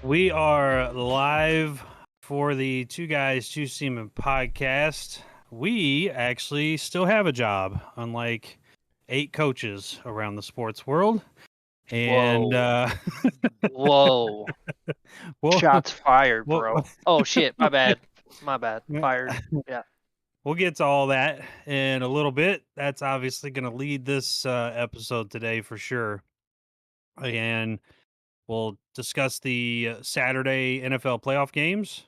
We are live for the Two Guys, Two Seamen podcast. We actually still have a job, unlike 8 coaches around the sports world. And Whoa. we'll, Shots fired, we'll- bro. Oh shit, my bad. My bad. Fired. Yeah. we'll get to all that in a little bit. That's obviously going to lead this episode today for sure. And we'll discuss the Saturday NFL playoff games.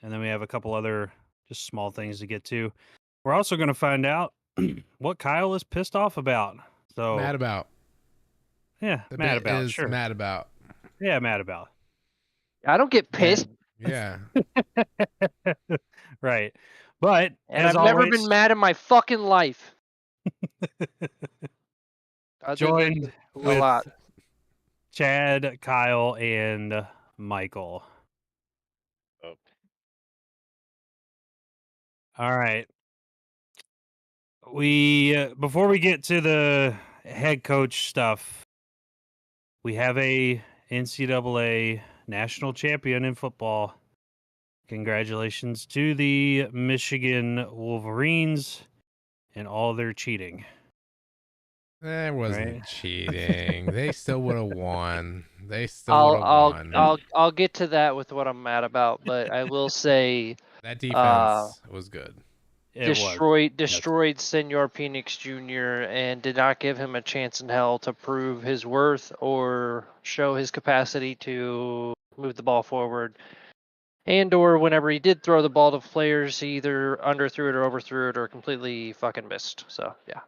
And then we have a couple other just small things to get to. We're also going to find out what Kyle is pissed off about. So Mad about. Yeah, The mad bit about. is Sure. mad about. Yeah, mad about. I don't get pissed. Yeah. Right. But And as I've never always, been mad in my fucking life. joined a with lot. Chad, Kyle, and Michael. Oh. All right. We before we get to the head coach stuff, we have a NCAA national champion in football. Congratulations to the Michigan Wolverines and all their cheating. That wasn't Right. cheating. They still would have won. They still would have won. I'll get to that with what I'm mad about, but I will say That defense was good. It was. destroyed Senor Phoenix Jr. and did not give him a chance in hell to prove his worth or show his capacity to move the ball forward. And or whenever he did throw the ball to players, he either underthrew it or overthrew it or completely fucking missed. So yeah,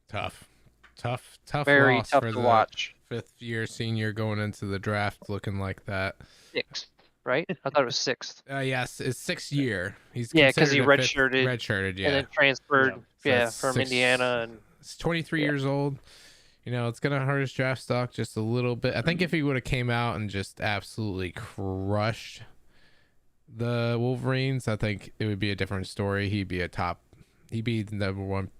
Tough very loss tough for to the watch. fifth-year senior going into the draft looking like that. Sixth, right? I thought it was sixth. Yes, it's 6th year. He's Yeah, 'cause he considered a fifth- redshirted, redshirted, yeah. And then transferred, So yeah, that's from six- Indiana. And He's 23 Yeah. years old. You know, it's gonna hurt his draft stock just a little bit. I think if he would have came out and just absolutely crushed the Wolverines, I think it would be a different story. He'd be the number one,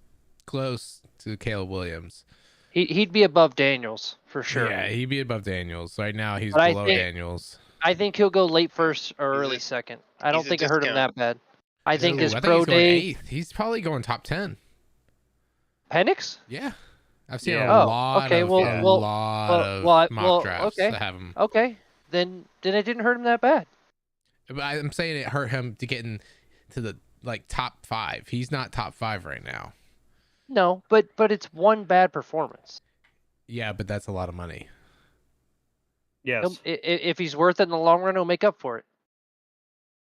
close to Caleb Williams. he'd be above Daniels for sure. Yeah, he'd be above Daniels. Right now, he's But I below think- Daniels. I think he'll go late first or early second. I don't he's a think it hurt him discount. that bad. I think Ooh, his I pro he's going day, 8th. He's probably going top 10. Penix. Yeah, I've seen Yeah. a Oh, lot okay, of well, a well, lot well, of well, I- mock well, drafts okay. that have him. Okay, then it didn't hurt him that bad. But I'm saying it hurt him to get into the top 5. He's not top 5 right now. No, but it's one bad performance. Yeah, but that's a lot of money. Yes. If he's worth it in the long run, he'll make up for it.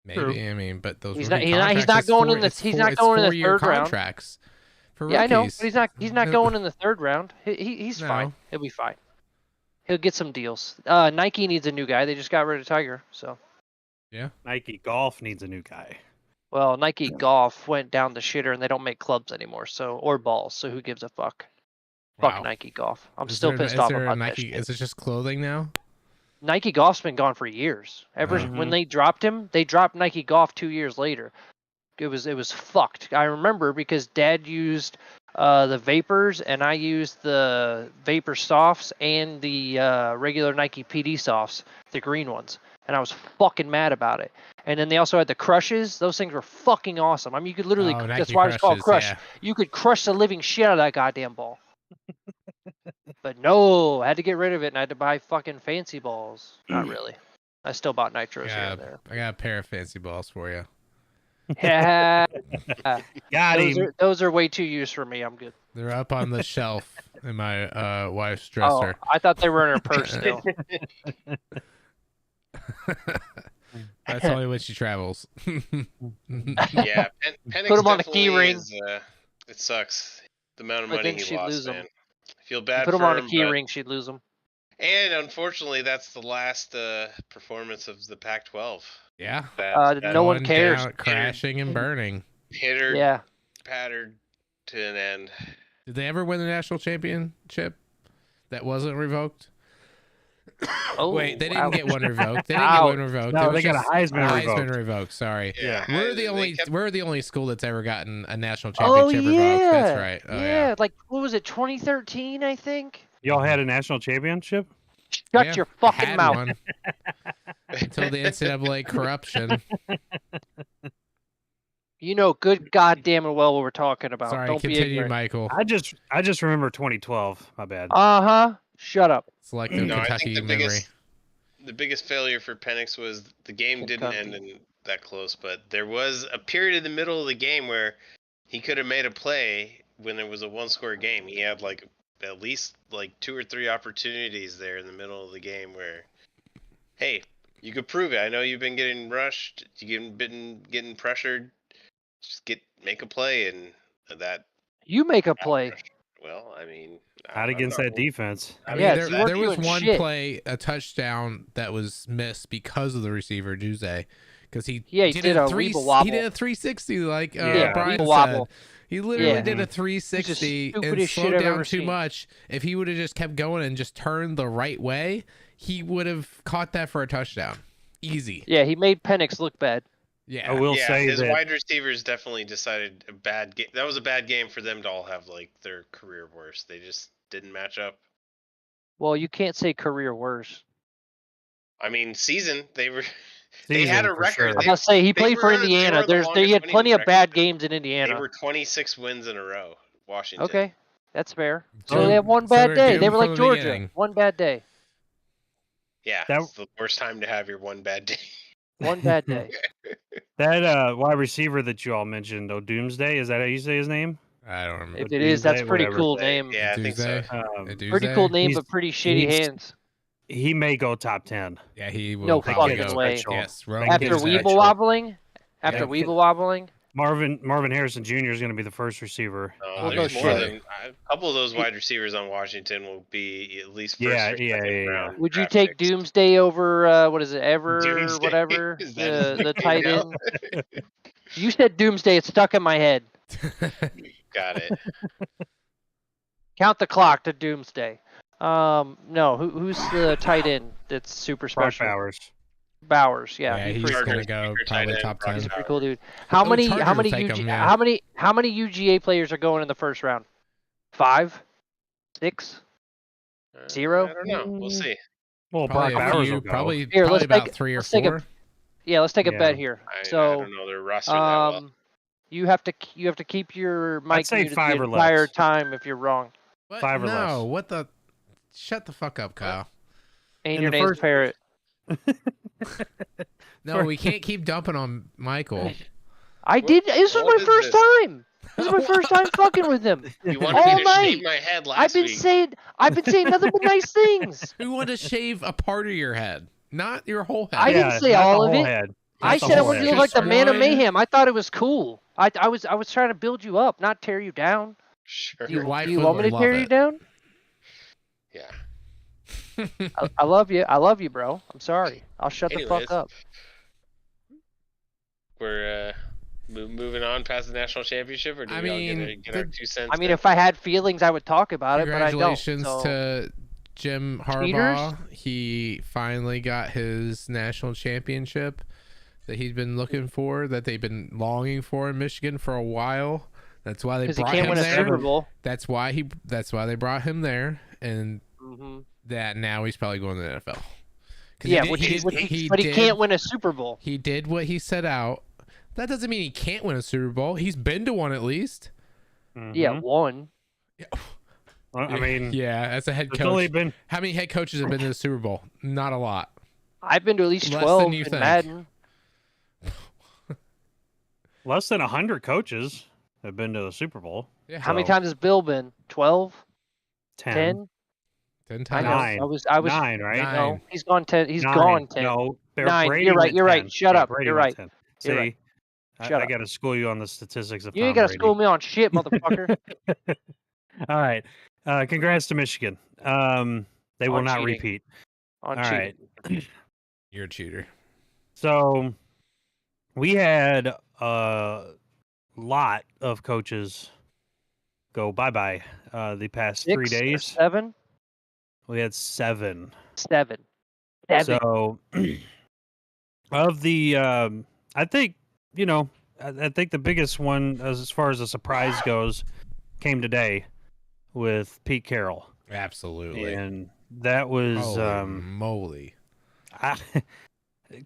Maybe. True. I mean, but those He's rookie not- he's contracts, not it's going four- in the- it's he's four- not it's going in the 4-year third round. contracts for Yeah, I know, rookies. but he's not going in the third round. He's No. fine. He'll be fine. He'll get some deals. Nike needs a new guy. They just got rid of Tiger, so. Nike Golf needs a new guy. Well, Nike Golf went down the shitter and they don't make clubs anymore, so or balls. So who gives a fuck? Wow. Fuck Nike Golf. I'm Is still there- pissed is off there a about Nike. that shit. Is it just clothing now? Nike Golf's been gone for years. Ever Mhm. when they dropped him, they dropped Nike Golf 2 years later. It was fucked. I remember because Dad used the Vapors and I used the Vapor Softs and the regular Nike PD Softs, the green ones, and I was fucking mad about it. And then they also had the Crushes. Those things were fucking awesome. I mean, you could literally. Oh, That's Nike why it's called Crushes, Crush. yeah. You could crush the living shit out of that goddamn ball. But no, I had to get rid of it and I had to buy fucking fancy balls. Not really. I still bought nitros here and there. I got a pair of fancy balls for you. Yeah. Got him. Those are way too used for me. I'm good. They're up on the shelf in my wife's Oh, dresser. I thought they were in her purse still. That's only when she travels. Yeah, Penix Put him on a key definitely ring. is, it sucks. The amount of I money think he she'd lost, lose 'em. man. I feel bad Put for them on a him, key but- ring, she'd lose them. And unfortunately, that's the last performance of the Pac-12. Yeah. That No one Going cares. down, crashing and burning. hitter Yeah. pattered to an end. Did they ever win the national championship that wasn't revoked? Oh, Wait, they didn't wow. get one revoked. They didn't Ouch. get one revoked. No, It was they got a just Heisman revoked. Sorry. Yeah. We're the they only kept- we're the only school that's ever gotten a national Oh championship yeah. revoked. That's right. Oh yeah. Like what was it, 2013? I think. Y'all had a national championship? Shut Yeah, your I fucking had mouth. one until the NCAA corruption. You know good goddamn well what we're talking about. Sorry, Don't be continue, ignorant. Michael. I just remember 2012. My bad. Shut up. Selective No, I think Kentucky memory. the biggest failure for Penix was the game didn't end Kentucky. in that close, but there was a period in the middle of the game where he could have made a play when it was a one-score game. He had like at least like 2 or 3 opportunities there in the middle of the game where, hey, you could prove it. I know you've been getting rushed, you've been getting pressured. Just make a play, and that. You make a play. Well, I mean, Not I'm against not- that defense. I mean, Yeah, there, you weren't there was doing one shit. play, a touchdown that was missed because of the receiver Juze, because he He did a three, weeble wobble. he did a 360 like Yeah, Brian weeble said. wobble. He literally Yeah. did a It's the 360 and stupidest shit slowed I've down ever too seen. much. If he would have just kept going and just turned the right way, he would have caught that for a touchdown. Easy. Yeah, he made Penix look bad. Yeah. I will Yeah, say his that wide receivers definitely decided a bad game. That was a bad game for them to all have like their career worst. They just didn't match up. Well, you can't say career worse. I mean, season they had a for record. sure. I'm gonna say he They played for were- they Indiana. were the He longest had winning plenty of record. bad games in They Indiana. were 26 wins in a row. Washington. Okay, that's fair. So- So they had one so bad we're day. doomed They were like from the Georgia. beginning. One bad day. Yeah, That- it's the worst time to have your one bad day. One bad day. That wide receiver that you all mentioned, Doomsday, is that how you say his name? I don't remember. If it is, that's Tuesday, pretty whatever. cool name. Yeah, I think so. Tuesday? Um, Pretty cool name, He's- but pretty shitty he's- hands. he may go top 10. Yeah, he will No probably fucking go. way. Yes, Like, After his Weeble actual- wobbling. After Yeah. Weeble wobbling. Marvin Harrison Jr. is going to be the first receiver. Well, There's no more shit. than a couple of those wide receivers on Washington will be at least first Yeah, or yeah, second yeah. round. Would you draft take picks. Doomsday over what is it, Ever Doomsday? whatever? Is that his The nickname tight now? end. You said Doomsday, it's stuck in my head. Got it. Count the clock to Doomsday. No, who's the tight end that's super Brock special? Bowers. Bowers, yeah. Yeah, he's he's pretty gonna cool. Chargers go kicker, probably tight end, top Brock 10. He's a Bowers. pretty cool dude. How Oh, many Chargers how many will take UG, him, yeah. how many UGA players are going in the first round? 5? 6? Zero? I don't know. We'll see. Well, Probably Brock a Bowers few, will go. probably, Here, probably let's about take- 3 or let's take a- 4. Yeah, let's take a Yeah. bet here. I So don't know their roster that well. you have to keep your mic say muted 5 the or entire less. time if you're wrong. What? 5 or no, less. what the? Shut the fuck up, Kyle. And In your the name's first- Parrot. No, we can't keep dumping on Michael. I What- did. This was what my is first this? time. This is my first time fucking with him. You wanted all me to night. shave my head last I've been week. saying nothing but nice things. Who wanted to shave a part of your head, not your whole head? I didn't say not all the of whole it. head. I Not the said I whole wanted to head. look like the Just man of one. mayhem. I thought it was cool. I was trying to build you up, not tear you down. Sure. Do you, wife do you would want me to love tear you it. down? Yeah. I love you. I love you, bro. I'm sorry. I'll shut the Anyways. fuck up. We're moving on past the national championship, or do I we all mean, get our 2 cents? I mean, in? if I had feelings, I would talk about it, but I don't. Congratulations So. to Jim Harbaugh. He finally got his national championship that he'd been looking for, that they've been longing for in Michigan for a while. That's why they Because he brought can't him win a there. Super Bowl. That's why they brought him there, and hmm that now he's probably going to the NFL. 'Cause Yeah, he did- but he did- can't win a Super Bowl. He did what he set out. That doesn't mean he can't win a Super Bowl. He's been to one at least. Yeah, Mhm. one. Well, I mean, Yeah, as a head there's only coach. been How many head coaches have been to the Super Bowl? Not a lot. I've been to at least Less 12 than you in think. Madden. less than 100 coaches have been to the Super Bowl. Yeah. How many So- times has Bill been? 12? 10. 10? 10 I times. know. Nine. I was 9, right? Nine. No, he's gone 10. He's 9. gone 10. No, Nine. Brady You're right, went you're right. 10. Shut Yeah, up. Brady You're went right. 10. You're See, right. I Shut up. got to school you on the statistics of You Tom ain't got to Brady. school me on shit, motherfucker. All right. Congrats to Michigan. They will On not cheating. repeat. On All cheating. right. You're a cheater. So we had a lot of coaches go bye-bye the past 3 6 or days. 7? We had 7. 7. 7. So of the I think, I think the biggest one as far as a surprise goes came today with Pete Carroll. Absolutely. And That was Holy moly. I,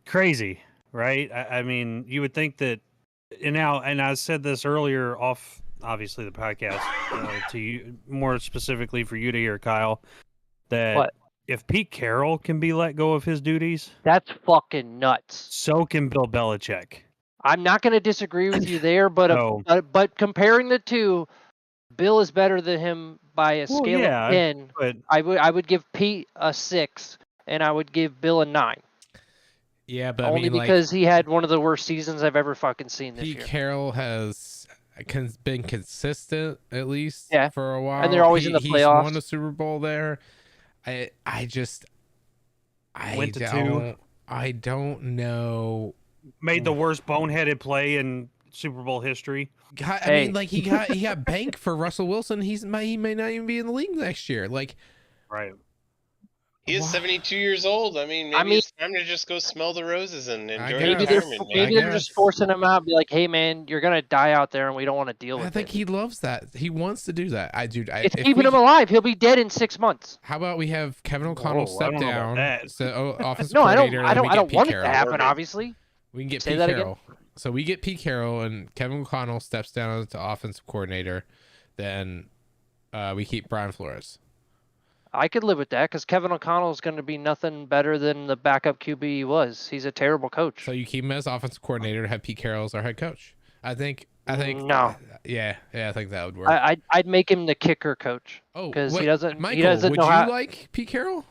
crazy, right? I mean, you would think that, and I said this earlier off, obviously the podcast to you, more specifically for you to hear, Kyle, that What? if Pete Carroll can be let go of his duties, That's fucking nuts. so can Bill Belichick. I'm not going to disagree with you there, but So- but comparing the two, Bill is better than him by a Well, scale yeah, of 10. but I would give Pete a 6, and I would give Bill a 9. Yeah, but Only I mean, because he had one of the worst seasons I've ever fucking seen this Pete year. Carroll has been consistent at least Yeah. for a while. And they're always in the He's playoffs. won a Super Bowl there. I Went to 2. I don't know. Made the worst boneheaded play in Super Bowl history. I Hey. mean, like he got banked for Russell Wilson. He may not even be in the league next year. Like, Right. He is Wow. 72 years old. I mean, maybe it's time to just go smell the roses and enjoy guess. retirement. Maybe I they're just guess. forcing him out. Be like, hey man, you're gonna die out there, and we don't want to deal with I think it. he loves that. He wants to do that. It's keeping him alive. He'll be dead in 6 months. How about we have Kevin O'Connell Whoa, I step don't know about down? that. So offensive No, I don't. coordinator. I then we don't. I get don't Pete want it Carroll. to happen. Orbit. Obviously. We can get Say Pete that again? Carroll. So we get Pete Carroll and Kevin O'Connell steps down to offensive coordinator. Then we keep Brian Flores. I could live with that because Kevin O'Connell is going to be nothing better than the backup QB he was. He's a terrible coach. So you keep him as offensive coordinator, have Pete Carroll as our head coach. I think. No. Yeah, I think that would work. I'd make him the kicker coach. Oh, 'cause wait, he doesn't- Michael, he doesn't would know you how- like Pete Carroll?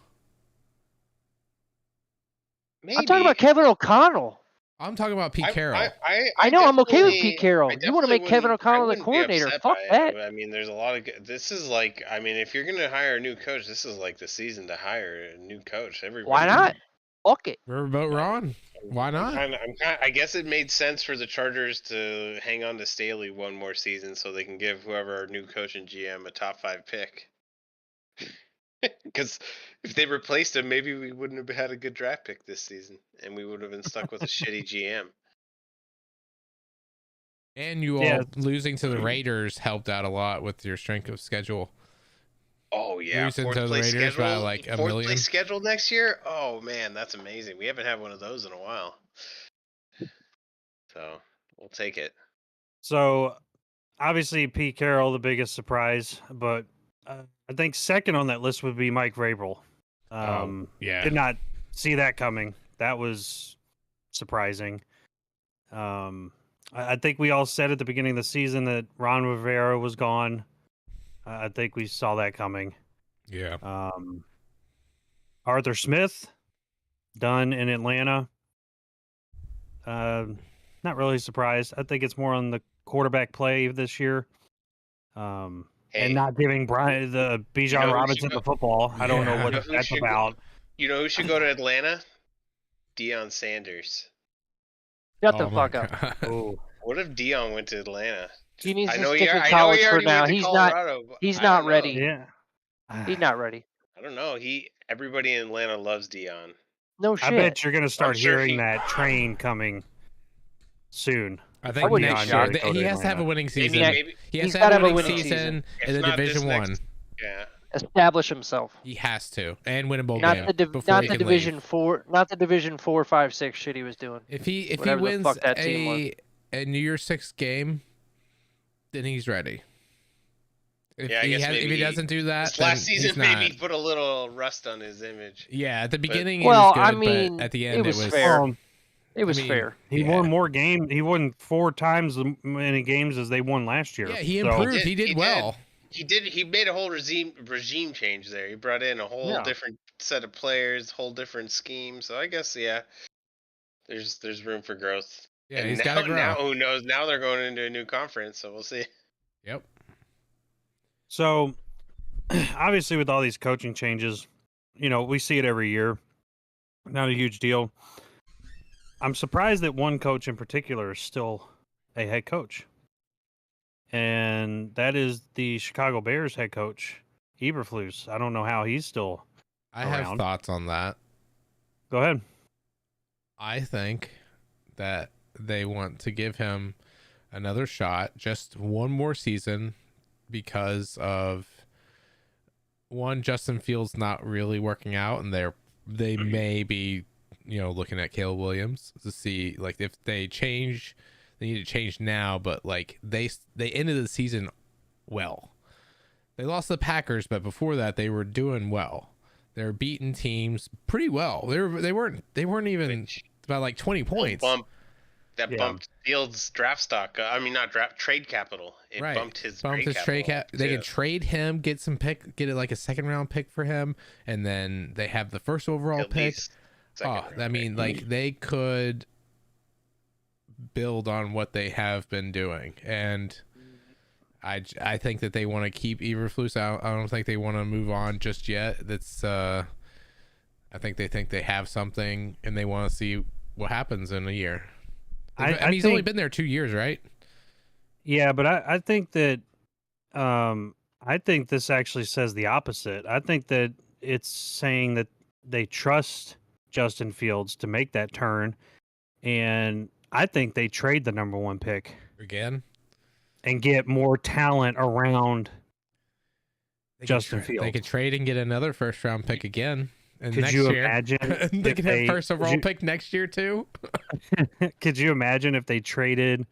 Maybe. I'm talking about Kevin O'Connell. I'm talking about Pete Carroll. I know, I'm okay with definitely- Pete Carroll. I You wanna make definitely Kevin wouldn't- O'Connell I the wouldn't be coordinator, upset fuck by it. that. I mean, there's a lot of. This is like, I mean, if you're gonna hire a new coach, this is like the season to hire a new coach. Why not? Fuck it. Riverboat Ron. Why not? I guess it made sense for the Chargers to hang on to Staley one more season so they can give whoever our new coach and GM a top 5 pick. Because if they replaced him, maybe we wouldn't have had a good draft pick this season, and we would have been stuck with a shitty GM. And you Yeah. all losing to the Raiders helped out a lot with your strength of schedule. Oh yeah, Losing fourth to the place Raiders by, schedule, like, a fourth million. place scheduled next year. Oh man, that's amazing. We haven't had one of those in a while, so we'll take it. So, obviously, Pete Carroll, the biggest surprise, but I think second on that list would be Mike Vrabel. Yeah. Did not see that coming. That was surprising. I think we all said at the beginning of the season that Ron Rivera was gone. I think we saw that coming. Yeah. Arthur Smith, done in Atlanta. Not really surprised. I think it's more on the quarterback play this year. Hey, And not giving Brian the Bijan know who Robinson should the football. I don't know Yeah. what You know who that's should go- about. you know who should go to Atlanta? Deion Sanders. Shut Oh the my fuck up. God. Oh, What if Deion went to Atlanta? He needs I to know stick he. in I know college he for already now. went to He's not. Colorado. but he's I not don't know. ready. yeah. He's not ready. I don't know. Everybody in Atlanta loves Deion. No I shit. bet you're gonna start sure hearing he- that train coming soon. I think wouldn't next be year shocked. he has to have a winning season. Maybe. He has He's to have gotta a have a winning winning season If in the not this Division One. next- Yeah. Establish himself. He has to, and win a bowl Not game the before not he the can Division leave. 4, not the Division 4, 5, 6 shit he was doing. If he whatever the wins fuck that team a New Year's Six game, then he's ready. If Yeah, I guess if he maybe doesn't do that, This then last he's season not. maybe put a little rust on his image. Yeah, at the beginning Well, it was good, I mean, but at the it end was it was fair. Um, It was I mean, fair. he yeah. won more games. He won 4 times as many games as they won last year. Yeah, he So- improved. He He did did. well. He made a whole regime change there. He brought in a whole Yeah. different set of players, whole different scheme. So I guess there's room for growth. Yeah, And he's now, got to grow. now who knows? Now they're going into a new conference, so we'll see. Yep. So, obviously, with all these coaching changes, we see it every year. Not a huge deal. I'm surprised that one coach in particular is still a head coach, and that is the Chicago Bears head coach, Eberflus. I don't know how he's still. I have Around. thoughts on that. Go ahead. I think that they want to give him another shot, just one more season, because of one, Justin Fields not really working out, and they may be, looking at Caleb Williams to see like if they change, they need to change now. But like they ended the season well. They lost to the Packers, but before that they were doing well. They're beating teams pretty well. They weren't even about like 20 points. Bumped Fields draft stock. I mean, not draft, trade capital. It Right. bumped his trade cap. They can trade him, get it like a second round pick for him, and then they have the first overall pick. Like they could build on what they have been doing, and I think that they want to keep Eberflus. I don't think they want to move on just yet. That's I think they have something, and they want to see what happens in a year. I mean, he's only been there 2 years, right? Yeah, but I think that I think this actually says the opposite. I think that it's saying that they trust Justin Fields to make that turn, and I think they trade the number 1 pick Again? and get more talent around Justin Fields. They could trade and get another first round pick again. And Could next you year, imagine? they could have first overall pick next year too. Could you imagine if they traded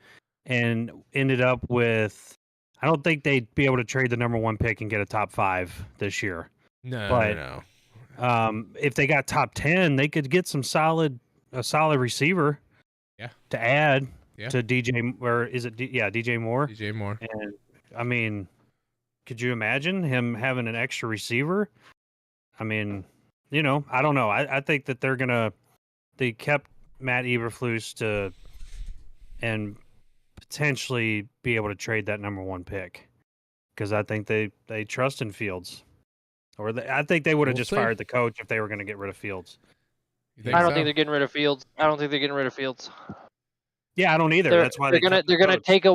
and ended up with? I don't think they'd be able to trade the number 1 pick and get a top 5 this year. No. If they got top 10, they could get a solid receiver. Yeah. To add Yeah. to DJ, or is it? DJ Moore. DJ Moore. And I mean, could you imagine him having an extra receiver? I mean, I don't know. I think that they kept Matt Eberflus and potentially be able to trade that number 1 pick, because I think they trust in Fields, or I think they would have just fired the coach if they were going to get rid of Fields. I don't think they're getting rid of Fields. Yeah, I don't either. That's why they're gonna take a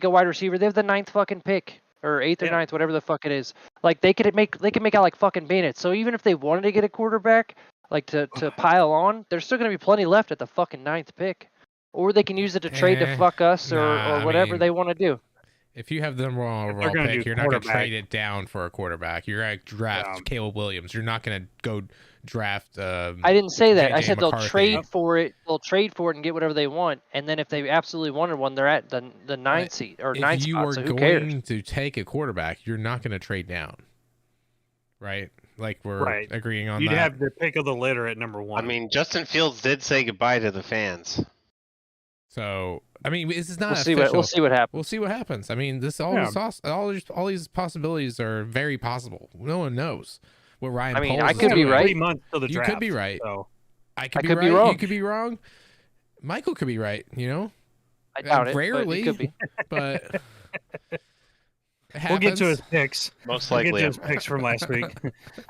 wide receiver. They have the 9th fucking pick, or 8th or 9th, whatever the fuck it is. Like they could make out like fucking bandits. So even if they wanted to get a quarterback, like to pile on, there's still gonna be plenty left at the fucking 9th pick, or they can use it to trade to fuck us or whatever they want to do. If you have the number 1 overall pick, you're not going to trade it down for a quarterback. You're going to draft Caleb Williams. You're not going to go draft. I didn't say that. I said McCarthy. they'll trade for it. They'll trade for it and get whatever they want. And then if they absolutely wanted one, they're at the 9th seat or 9th spot. If you were so who going cares? to take a quarterback, you're not going to trade down, right? Like we're agreeing on that. You'd have the pick of the litter at number 1. I mean, Justin Fields did say goodbye to the fans. So I mean, this is not We'll official. see what happens. We'll see what happens. I mean, all these possibilities are very possible. No one knows what Ryan. I Poles could is be doing. right. 3 months till the draft. You could be right. So. I could be wrong. You could be wrong. Michael could be right. I doubt it. Rarely, but it could be. But we'll get to his picks. Most We'll likely. get to his picks from last week.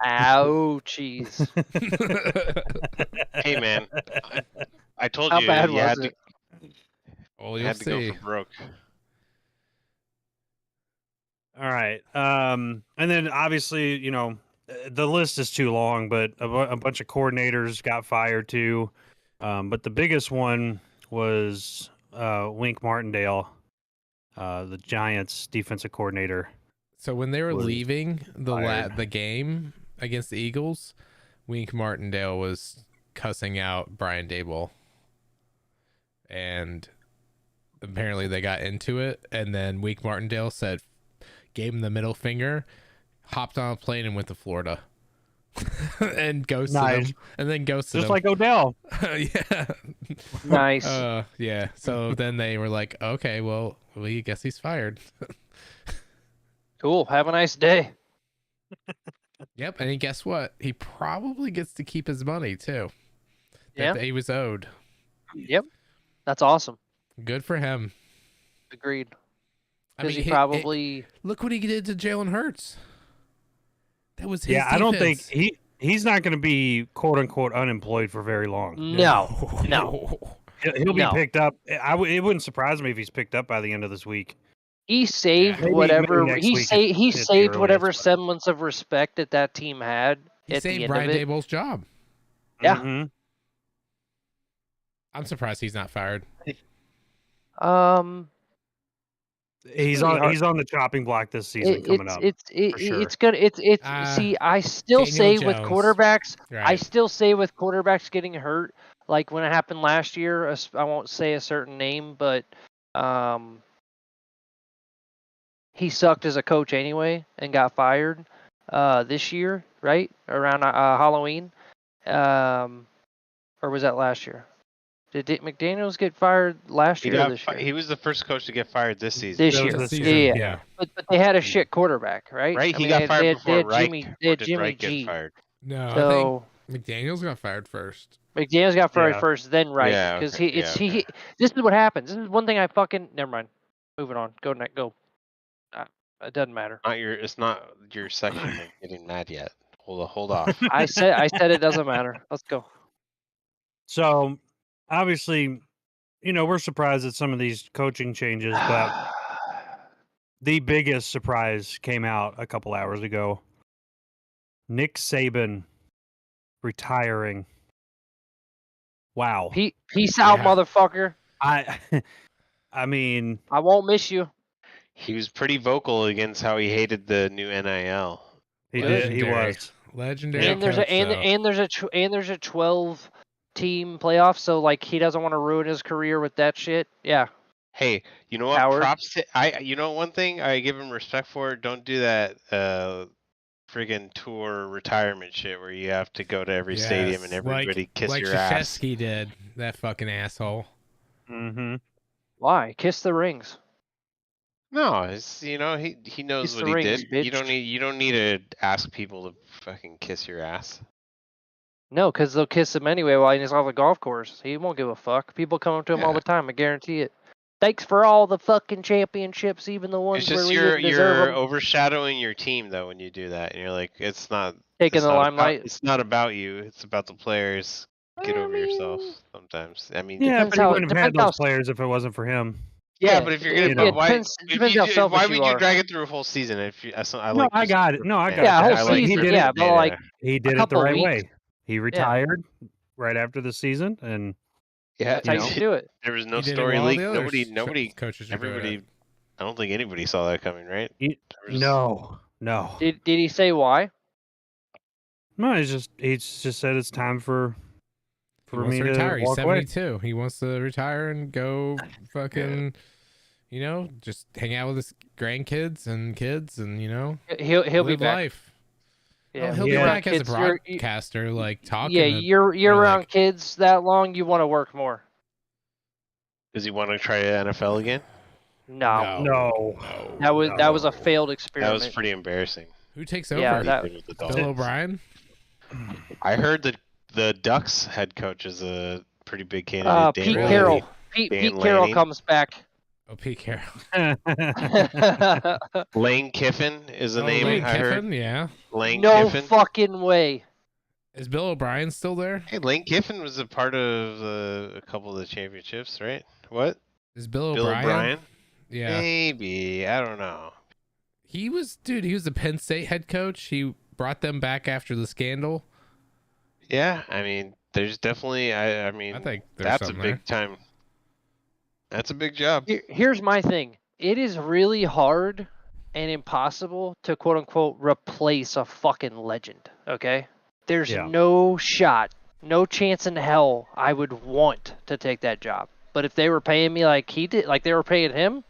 Ouchies. Hey man, I told How you bad you was had it? Well, you you'll had to go see. for broke. All right. And then obviously, the list is too long, but a bunch of coordinators got fired too. But the biggest one was Wink Martindale, the Giants defensive coordinator. So when they were was leaving fired. the game against the Eagles, Wink Martindale was cussing out Brian Daboll, and apparently they got into it. And then Wink Martindale gave him the middle finger, hopped on a plane and went to Florida, and ghosted him. And then ghosted Just him. like Odell. Yeah. Nice. Yeah. So then they were like, okay, well, we guess he's fired. Cool. Have a nice day. Yep. And guess what? He probably gets to keep his money too. That he was owed. Yep. That's awesome. Good for him. Agreed. I Because mean, he probably. look what he did to Jalen Hurts. That was his defense. I don't think he's not going to be quote unquote unemployed for very long. No. He'll be picked up. It wouldn't surprise me if he's picked up by the end of this week. He saved Maybe whatever next he week saved. He is the saved whatever earliest, but- semblance of respect that team had He at the saved end Brian of it. Daboll's job. Yeah. Mhm. I'm surprised he's not fired. He's really on hard. he's on the chopping block this season coming up. For sure. It's gonna see, I still Daniel say with Jones. quarterbacks, I Right. still say with quarterbacks getting hurt, like when it happened last year, I won't say a certain name, but he sucked as a coach anyway and got fired this year, right around Halloween, or was that last year? Did McDaniels get fired last He year or got this year? he was the first coach to get fired this season. This That was year, this yeah, season, yeah. yeah. But they had a shit quarterback, right? Right? I He mean, got they fired had, before Reich. they had Did Jimmy Reich get G. fired? No, So I think McDaniels got fired first. McDaniels got fired Yeah. first, then Reich, Yeah, because okay, he. This is what happens. This is one thing I fucking never mind. Moving on. Go. It doesn't matter. It's not your section of getting mad yet. Hold off. I said it doesn't matter. Let's go. So obviously, we're surprised at some of these coaching changes, but the biggest surprise came out a couple hours ago. Nick Saban retiring. Wow. Peace out, Yeah. motherfucker. I mean, I won't miss you. He was pretty vocal against how he hated the new NIL. he did. He Legendary. was. Legendary. And there's coach, a though. and there's a 12 team playoff, so like he doesn't want to ruin his career with that shit. Yeah. Hey, you know what? Howard. Props to you know one thing I give him respect for. Don't do that friggin' tour retirement shit where you have to go to every stadium and Yes, everybody kiss like your ass. Krzyzewski did. That fucking asshole. Mm-hmm. Why? Kiss the rings. No, it's he knows Kiss what the he rings, did. bitch. You don't need to ask people to fucking kiss your ass. No, because they'll kiss him anyway while he's off the golf course. He won't give a fuck. People come up to him all Yeah. the time. I guarantee it. Thanks for all the fucking championships, even the ones It's where just we didn't deserve you're them. overshadowing your team though when you do that, and you're like, it's not Taking it's the not limelight. It's not about you. It's about the players. Get I over yourself mean, sometimes. I mean, Yeah, Depends but he how- wouldn't have had depends how those players if it wasn't for him. yeah, but if you're gonna, you but know. why? Depends how Why selfish would you you are. drag it through a whole season? If you, I No, like. I got it. No, I got Yeah, it. whole I like he season. did Yeah, it. but like He did it the couple right weeks. way. He retired right after the season, and yeah, that's how you do it. there was no He did it story while leak. the other Nobody, coaches were doing everybody. it. I don't think anybody saw that coming, right? There was- no. Did he say why? No, he just said it's time for He wants me to to retire. He's walk away. 72. He wants to retire and go fucking, just hang out with his grandkids and kids and, He'll be live back. life. Yeah, He'll be Yeah. back as a Kids, you're- broadcaster, like talking. Yeah, to, you're or, around like, kids that long, you want to work more. Does he want to try NFL again? No. No. That was a failed That experiment. was pretty embarrassing. Who takes over? Yeah, He that- did with the Bill Dolphins. O'Brien. I heard that the Ducks head coach is a pretty big candidate. Pete Really? Carroll. Dan Pete Carroll Lanning. comes back. Oh, Pete Carroll. Lane Kiffin is a Oh, name Lane I heard. Kiffin, yeah. Lane No Kiffin. fucking way. Is Bill O'Brien still there? Hey, Lane Kiffin was a part of a couple of the championships, right? What? Is Bill Bill O'Brien? O'Brien? Yeah. Maybe. I don't know. He was the Penn State head coach. He brought them back after the scandal. Yeah, I mean, there's definitely. I mean, I think there's that's a something big time. That's a big job. Here's my thing. It is really hard and impossible to quote unquote replace a fucking legend. Okay? There's Yeah. no shot, no chance in hell I would want to take that job. But if they were paying me like he did, like they were paying him,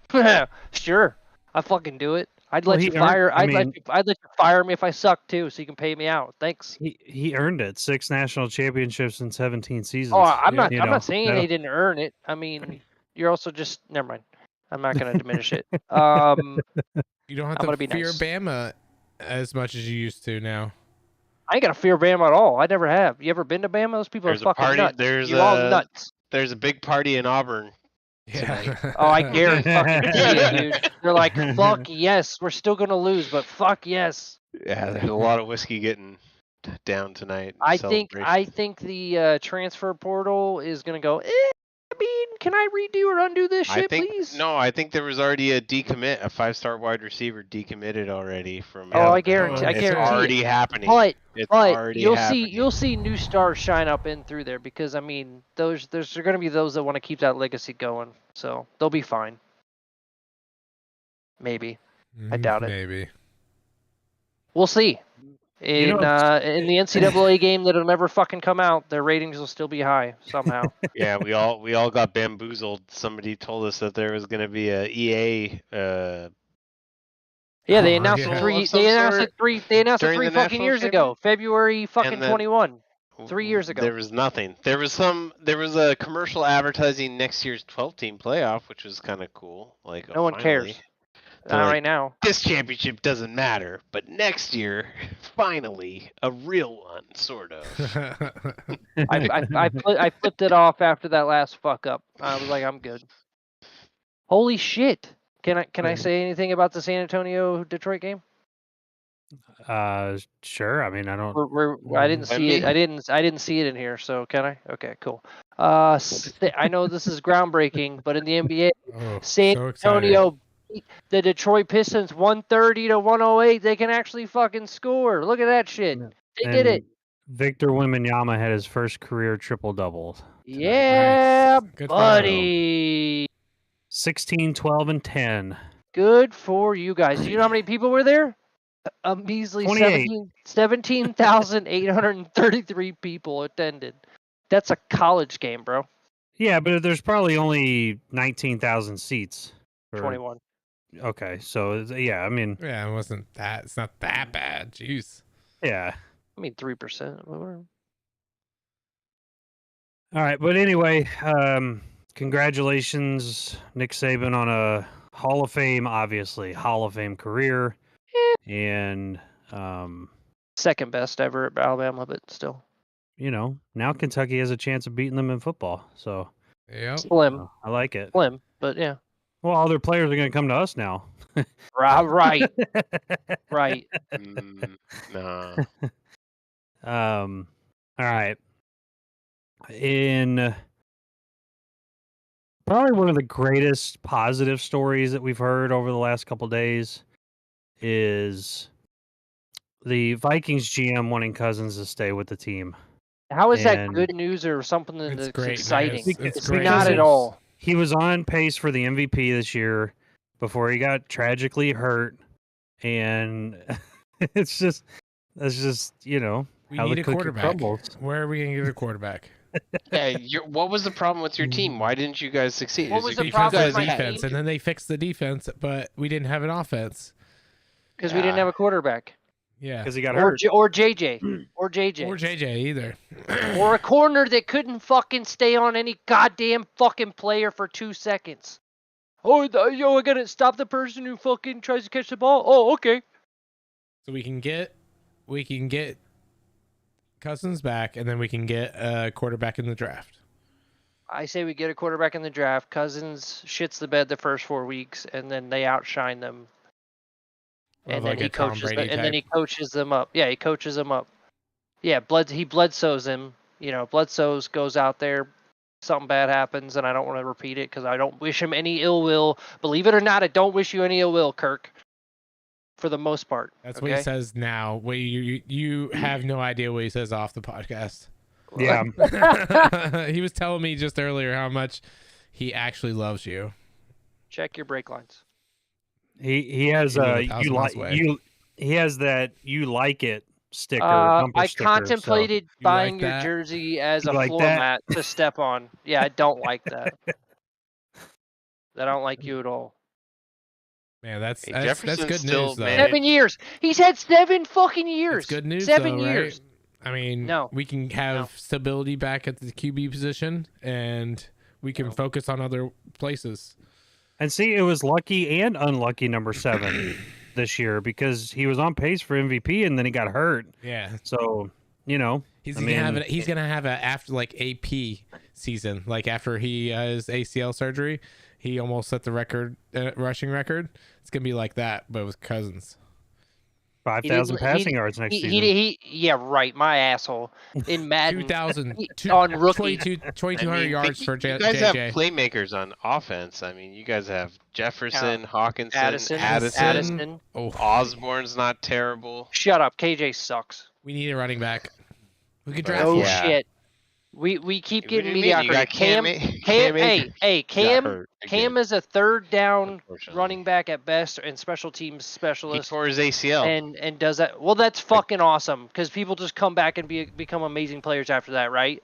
sure, I'd fucking do it. I'd Well, let he you earned- fire. I I'd let mean- you fire me if I suck too, so you can pay me out. Thanks. He earned it. 6 national championships in 17 seasons. Oh, I'm not. You I'm know, not saying no. he didn't earn it. I mean, you're also just never mind. I'm not going to diminish it. You don't have I'm gonna to be fear nice. Bama as much as you used to now. I ain't got to fear Bama at all. I never have. You ever been to Bama? Those people There's are a fucking party. nuts. There's You're all a nuts. there's a big party in Auburn. Yeah. Oh, I guarantee fucking see it, dude. They're like, fuck yes, we're still gonna lose, but fuck yes. Yeah, there's a lot of whiskey getting down tonight. in I celebration. think the transfer portal is gonna go. I mean, can I redo or undo this shit, please? No, I think there was already a decommit, a 5-star wide receiver decommitted already from. Oh, I guarantee. I It's guarantee. already it. happening. But It's But already you'll happening. see new stars shine up in through there because I mean there's going to be those that want to keep that legacy going, so they'll be fine. Maybe. I doubt it. Maybe. We'll see. You In know, in the NCAA game that'll never fucking come out, their ratings will still be high somehow. Yeah, we all got bamboozled. Somebody told us that there was going to be a EA Yeah, they Oh, announced yeah. it three. of some They announced sort it three. They announced it during three the fucking national years ago. championship, February fucking and then 21. 3 years ago. there was nothing. There was a commercial advertising next year's 12-team playoff, which was kind of cool. Like, No one finally. cares. They're Not like, right now. this championship doesn't matter, but next year, finally, a real one, sort of. I flipped it off after that last fuck up. I was like, I'm good. Holy shit! Can I say anything about the San Antonio Detroit game? Sure. I mean, I don't. I didn't see it. Wemby? I didn't see it in here. So can I? Okay, cool. I know this is groundbreaking, but in the NBA, Oh, San so excited. Antonio beat the Detroit Pistons 130 to 108. They can actually fucking score. Look at that shit. They did it. Victor Wembanyama had his first career triple double. Yeah, Nice. Good for buddy. 16, 12, and 10. Good for you guys. Do you know how many people were there? A measly 28. 17,833 people attended. That's a college game, bro. Yeah, but there's probably only 19,000 seats. 21. Okay, so yeah, I mean, Yeah, it wasn't that. It's not that bad. Jeez. yeah. I mean, 3%. Whatever. All right, but anyway, congratulations, Nick Saban, on a Hall of Fame, obviously Hall of Fame career, and Second best ever at Alabama, but still. you know, now Kentucky has a chance of beating them in football. So Yep. Slim. I like it. Slim, but yeah. Well, all their players are going to come to us now. Right. Right. Nah. All right. In probably one of the greatest positive stories that we've heard over the last couple days is the Vikings GM wanting Cousins to stay with the team. How is that And- good news or something It's that's great, man. exciting? It's great not at news. all. He was on pace for the MVP this year before he got tragically hurt, and that's just you know We how need the a cookie quarterback. crumbles. Where are we gonna get a quarterback? Yeah, what was the problem with your team? Why didn't you guys succeed? What Is was it the because problem you with guys my had- defense, team? and then they fixed the defense, but we didn't have an offense. Because we didn't have a quarterback. Yeah. Because he got Or, hurt. or JJ. Or JJ. Or JJ either. Or a corner that couldn't fucking stay on any goddamn fucking player for 2 seconds. Oh, I gotta stop the person who fucking tries to catch the ball. Oh, okay. So we can get Cousins back, and then we can get a quarterback in the draft. I say we get a quarterback in the draft. Cousins shits the bed the first 4 weeks, and then they outshine them. Of And like then a Tom Brady and then he type. coaches them up. Yeah, he coaches them up. Yeah, he Bledsoes him. You know, Bledsoes goes out there, something bad happens, and I don't want to repeat it because I don't wish him any ill will. Believe it or not, I don't wish you any ill will, Kirk. For the most part. That's okay? what he says now. Wait, you have no idea what he says off the podcast. Yeah. He was telling me just earlier how much he actually loves you. Check your brake lines. He has You live 1,000 miles away. he has that you like it sticker. I bumper sticker, contemplated You buying like your that? jersey as You a like floor that? mat to step on. Yeah, I don't like that. I don't like you at all. Man, that's Hey, that's Jefferson's good still news though. man- 7 years. He's had 7 fucking years. It's good news 7 though, years. right? I mean, No. we can have No. stability back at the QB position, and we can focus on other places. And see, it was lucky and unlucky number 7 this year because he was on pace for MVP and then he got hurt. Yeah, So, you know, he's I gonna have mean- it. He's gonna have a after like AP season, like after he has ACL surgery. He almost set the record, rushing record. It's gonna be like that, but with Cousins. 5,000 He- passing he- yards next season. Yeah, right. My asshole. In Madden. 2,000 on rookie. 2,200 I mean, yards but for you guys have JJ. playmakers on offense. I mean, you guys have Jefferson, Hawkinson, Addison. Addison. Oh, Osborne's not terrible. Shut up. KJ sucks. we need a running back. We could draft No one. Yeah. shit. We keep What do getting you mean? You got mediocrity. Cam. Cam, Akers hey, got Cam, hurt Cam again, is a third down unfortunately. running back at best and special teams He specialist, tore his ACL. and does that. Well, that's fucking awesome because people just come back and become amazing players after that, right?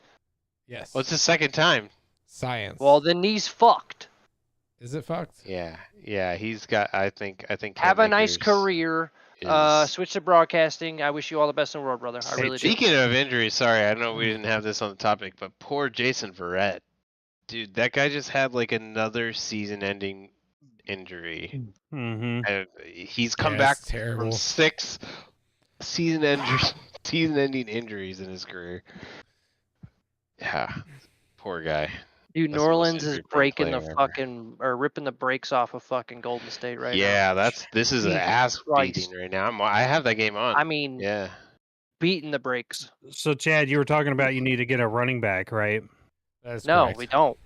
Yes. Well, it's the second time. Science. Well, the knee's fucked. Is it fucked? Yeah. He's got. I think. Have Cam a nice Akers career. is- Switch to broadcasting. I wish you all the best in the world, brother. I really do. Speaking of injuries, sorry, I know we didn't have this on the topic, but poor Jason Verrett. Dude, that guy just had like another season-ending injury. Mm-hmm. And he's come Yeah, back it's terrible. from 6 season-ending injuries in his career. Yeah, poor guy. Dude, That's New the most Orleans is injury-prone breaking the player ever. fucking or ripping the brakes off of fucking Golden State right now. Yeah, this is an Jesus ass Christ. beating right now. I have that game on. I mean, Yeah. beating the brakes. So, Chad, you were talking about you need to get a running back, right? That's No, correct. we don't.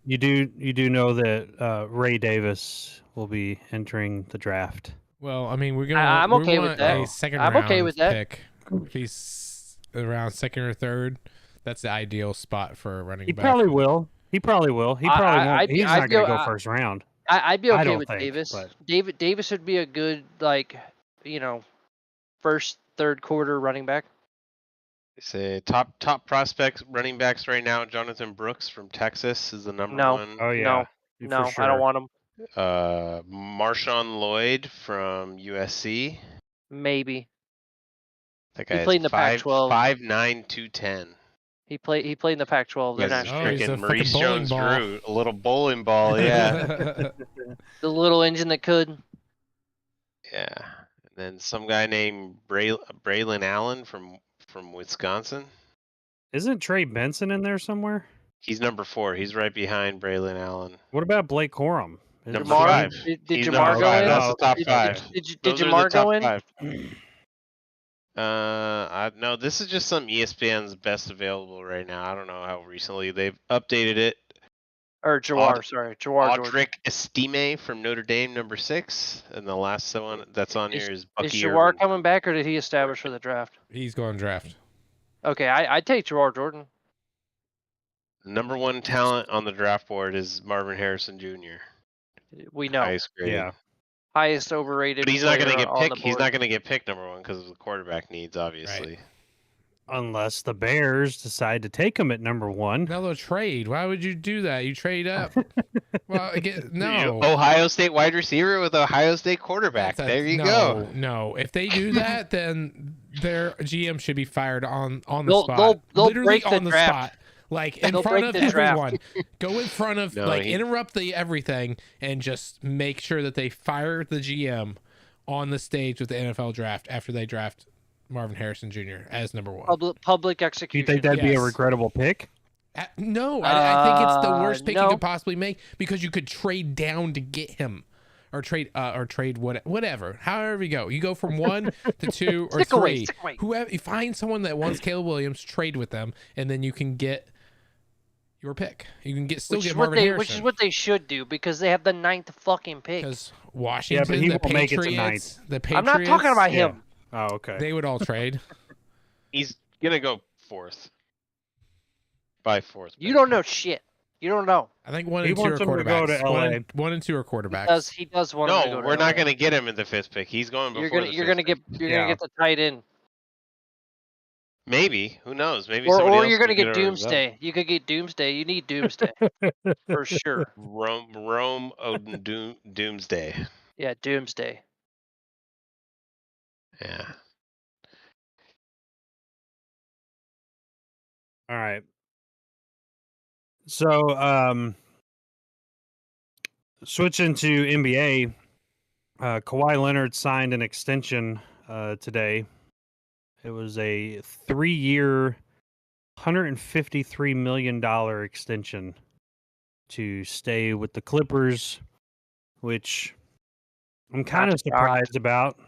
We do. You do know that Ray Davis will be entering the draft. Well, I mean, we're gonna. I'm we okay with want that. A second I'm round okay with that. pick. If he's around second or third, that's the ideal spot for a running He back. probably will. He probably will. He probably won't. I'd be- He's I'd not be- going to go I- first round. I'd be I okay don't with think, Davis. but- Davis would be a good first, third quarter running back. They say top prospects running backs right now. Jonathan Brooks from Texas is the number No. one. Oh yeah. No, for I don't sure. want him. Marshawn Lloyd from USC. Maybe That He guy played in the Pac-12. 5'9", 210. he played in the Pac-12. They're That's not Oh, he's a freaking fucking Maurice bowling ball. Jones-Drew, a little bowling ball. Yeah, the little engine that could. yeah. And then some guy named Braylon Allen from Wisconsin. Isn't Trey Benson in there somewhere? He's number 4. He's right behind Braylon Allen. What about Blake Corum? Number Jamar, 5. Did He's Jamar number go 5. in? That's the top Did- 5. Did Those are the Jamar top go in? 5. No, this is just some ESPN's best available right now. I don't know how recently they've updated it. Or Jawar, sorry. Jawar Jordan. Audric Estime from Notre Dame, number 6. And the last one that's on here is Bucky Is Jawar Irvin. coming back, or did he establish for the draft? He's going draft. Okay, I'd take Jawar Jordan. Number 1 talent on the draft board is Marvin Harrison Jr. We know. Highest grade. Yeah. Highest overrated. But he's not going to player get on the picked. He's board. not going to get picked number 1 because of the quarterback needs, obviously. Unless the Bears decide to take him at number 1. Another trade. Why would you do that? You trade up. Well, again, no. Ohio State wide receiver with Ohio State quarterback. There you go. No, if they do that, then their GM should be fired on the They'll- spot. they'll Literally break the on the draft. spot. Like in They'll front break of the draft. everyone. Go in front of No, interrupt the everything and just make sure that they fire the GM on the stage with the NFL draft after they draft Marvin Harrison Jr. as number 1. Public Do you execution. think that'd be a Yes. regrettable pick? No, I think it's the worst pick you no. could possibly make because you could trade down to get him, or trade whatever. However you go from 1 to 2 or Stick 3. away, stick away. Whoever you find someone that wants Caleb Williams, trade with them, and then you can get your pick. You can still Which get is what Marvin they, Harrison. which is what they should do because they have the 9th fucking pick. Because Washington, he the won't make it to Patriots, the I'm not talking about Yeah. him. Oh, okay. They would all trade. He's going to go 4th. By 4th. You don't know shit. You don't know. I think 1 He and 2 are wants him to go quarterbacks. to LA. 1 and 2 are quarterbacks. He does want him to No, go to we're not LA. going to get him in the 5th pick. He's going before You're gonna the 5th get pick. gonna get the tight end, Maybe. Who knows? Maybe or somebody else you're gonna can get it over himself. Doomsday. You could get Doomsday. You need Doomsday for sure. Rome Odin Doomsday. Yeah, Doomsday. Yeah. All right. So, switching to NBA, Kawhi Leonard signed an extension today. It was a 3-year, $153 million extension to stay with the Clippers, which I'm kind of Not shocked. surprised about.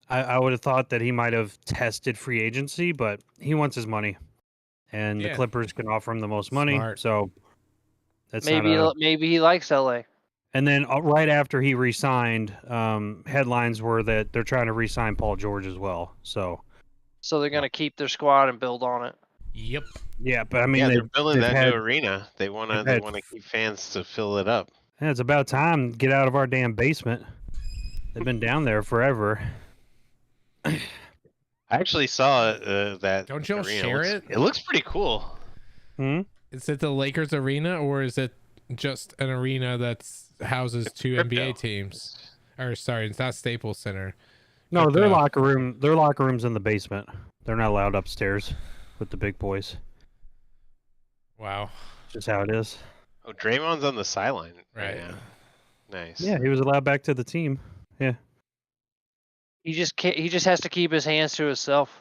I would have thought that he might have tested free agency, but he wants his money, and the Yeah. Clippers can offer him the most money. Smart. So that's Maybe not a- maybe he likes LA. And then right after he re-signed, headlines were that they're trying to re-sign Paul George as well. So So they're gonna keep their squad and build on it. Yep. Yeah, but I mean, Yeah, they're building they've that had, new arena. They wanna they've had- keep fans to fill it up. yeah, it's about time to get out of our damn basement. They've been down there forever. I actually saw that. Don't y'all arena. share Looks- it? It looks pretty cool. Hmm? Is it the Lakers arena or is it just an arena that houses two Crypto. NBA teams? Or sorry, it's not Staples Center. No, their Crypto. locker room's in the basement. They're not allowed upstairs with the big boys. Wow. Just how it is. Oh, Draymond's on the sideline Right. now. Nice. Yeah, he was allowed back to the team. Yeah. He just can't. He just has to keep his hands to himself.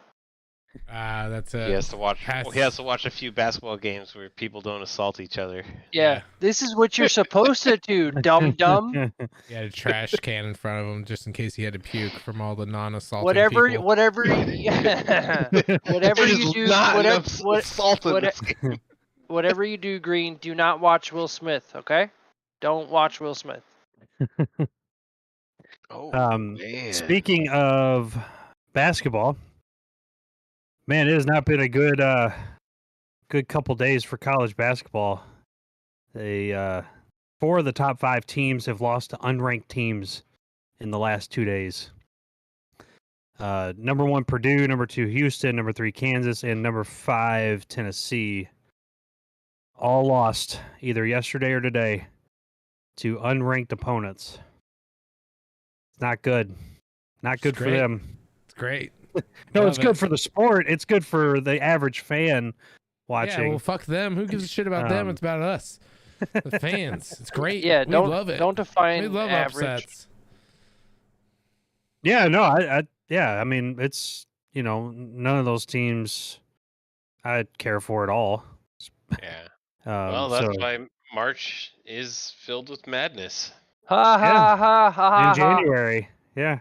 That's it. He has to watch. Has- He has to watch a few basketball games where people don't assault each other. Yeah, this is what you're supposed to do, dum dum. He had a trash can in front of him just in case he had to puke from all the non-assaulting Whatever, people. whatever, whatever There's you do, not whatever, enough assault in this game. whatever you do, Green, do not watch Will Smith. Okay, don't watch Will Smith. Oh man. Speaking of basketball, man, it has not been a good couple days for college basketball. They 4 of the top 5 teams have lost to unranked teams in the last 2 days. Number 1 Purdue, number 2 Houston, number 3 Kansas, and number 5 Tennessee all lost either yesterday or today to unranked opponents. It's not good. Not good for great. them. It's great. No, Love it's good it. for the sport. It's good for the average fan watching. Yeah, well, fuck them. Who gives a shit about them? Um, It's about us, the fans. It's great. Yeah, we don't love it. don't define We love average. upsets. Yeah, no, I mean, it's, none of those teams I'd care for at all. Yeah. Well, that's so why March is filled with madness. Ha ha ha ha ha. in ha. January, yeah.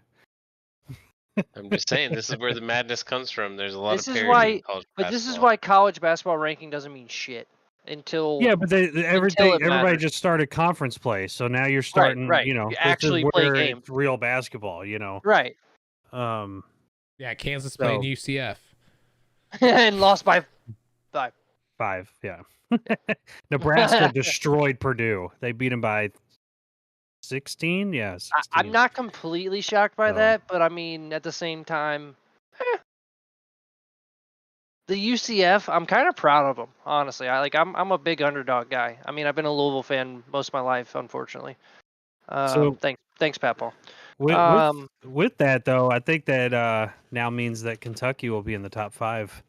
I'm just saying, this is where the madness comes from. There's a lot This of is parity why- in college But this is basketball. why college basketball ranking doesn't mean shit until Yeah, but everybody matters. just started conference play, so now you're starting, right. this You is actually play where games. it's real basketball, right Yeah, Kansas playing So- UCF. and lost by 5, yeah. Nebraska destroyed Purdue. They beat them by 16, yeah. 16. I'm not completely shocked by So- that, but I mean, at the same time, the UCF, I'm kind of proud of them, honestly. I'm a big underdog guy. I mean, I've been a Louisville fan most of my life, unfortunately. So- Thanks, Pat Paul. With that though, I think that now means that Kentucky will be in the top 5.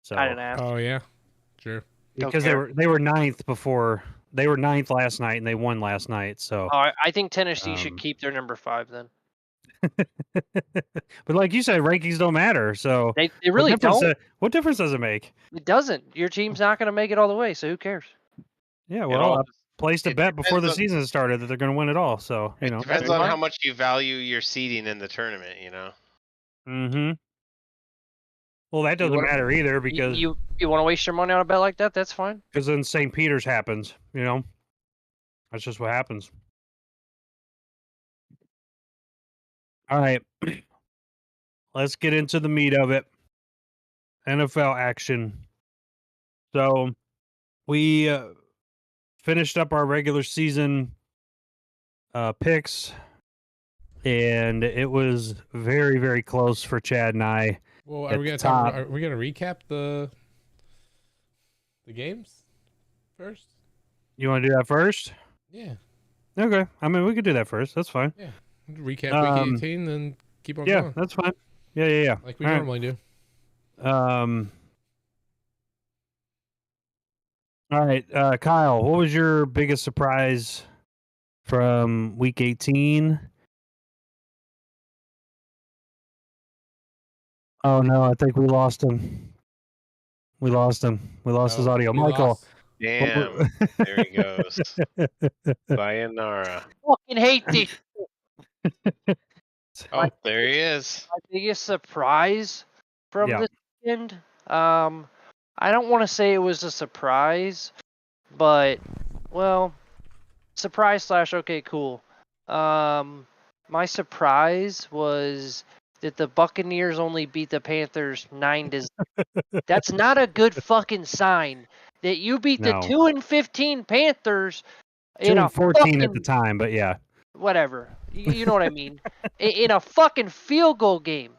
So I didn't ask. Oh yeah, sure. because care. they were 9th before. They were 9th last night and they won last night. So I think Tennessee should Um, keep their number 5 then. but like you said, rankings don't matter. So They really don't. What difference does it make? It doesn't. Your team's not going to make it all the way, so who cares? Yeah, It well, all- I placed a it bet before the depends on- season started that they're going to win it all. So It depends That's on fine. how much you value your seeding in the tournament, Mm-hmm. Well, that doesn't wanna- matter either because you want to waste your money on a bet like that? That's fine. then St. Peter's happens. That's just what happens. All right, let's get into the meat of it. NFL action. So we finished up our regular season picks, and it was very, very close for Chad and I. Well, At are we the gonna talk? top. Are we gonna recap the games first? You want to do that first? Yeah, Okay. I mean, we could do that first. That's fine. recap Um, week 18, then keep on Yeah, going that's fine. Yeah. like we All right. normally do. All right, Kyle, what was your biggest surprise from week 18? Oh no, I think we lost him. We lost his Oh, audio. we Michael. lost. Damn. There he goes. Sayonara. Fucking hate this. Oh, there he is. My biggest surprise from Yeah. this weekend. I don't want to say it was a surprise, but well, surprise / okay, cool. My surprise was that the Buccaneers only beat the Panthers 9-0. That's not a good fucking sign. That you beat the No. 2-15 Panthers 2 in a and 14 at the fucking time, but yeah. whatever. You know what I mean? In a fucking field goal game,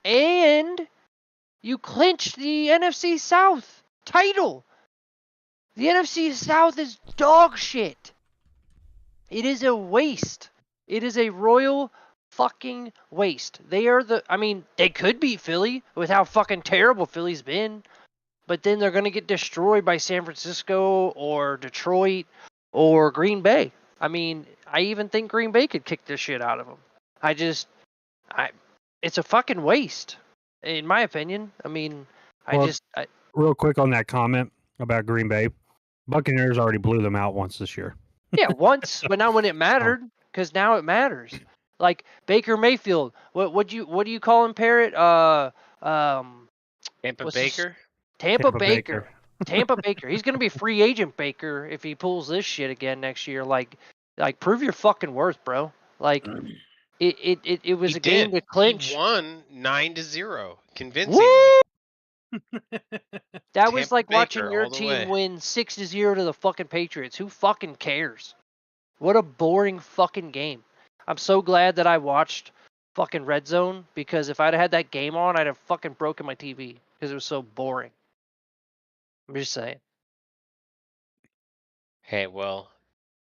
and you clinched the NFC South title. The NFC South is dog shit. It is a waste. It is a royal fucking waste. They are they could beat Philly with how fucking terrible Philly's been, but then they're going to get destroyed by San Francisco or Detroit or Green Bay. I mean, I even think Green Bay could kick this shit out of them. It's a fucking waste, in my opinion. I mean, Real quick on that comment about Green Bay. Buccaneers already blew them out once this year. yeah, once, but not when it mattered, because now it matters. Like Baker Mayfield, what do you call him, Parrot? Tampa what's his- Baker. Tampa Baker. Tampa Baker. He's gonna be free agent Baker if he pulls this shit again next year. Like prove your fucking worth, bro. Like it was He a game did. to clinch. He won 9-0 convincingly. Woo! That was Tampa like watching Baker your all the team way. win 6-0 to the fucking Patriots. Who fucking cares? What a boring fucking game. I'm so glad that I watched fucking Red Zone, because if I'd had that game on, I'd have fucking broken my TV because it was so boring. I'm just saying. Hey, well,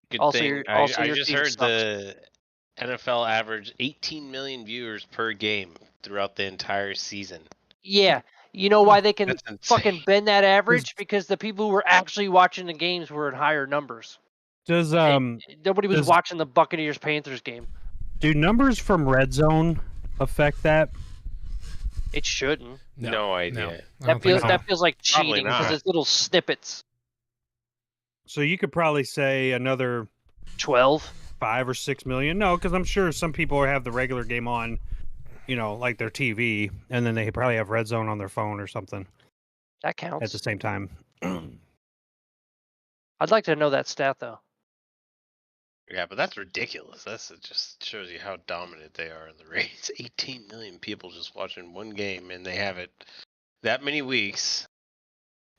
good Also, thing. your I just team heard sucks. the NFL averaged 18 million viewers per game throughout the entire season. Yeah, you know why they can That's insane. fucking bend that average? Because the people who were actually watching the games were in higher numbers. Does Nobody was does- watching the Buccaneers Panthers game. do numbers from Red Zone affect that? It shouldn't. No idea. I don't That think feels so. that feels like Probably cheating because not. it's little snippets. So you could probably say another 12. 5 or 6 million. No, because I'm sure some people have the regular game on, like their TV, and then they probably have Red Zone on their phone or something That at counts. the same time. I'd like to know that stat though. Yeah, but that's ridiculous. It just shows you how dominant they are in the race. 18 million people just watching one game, and they have it that many weeks.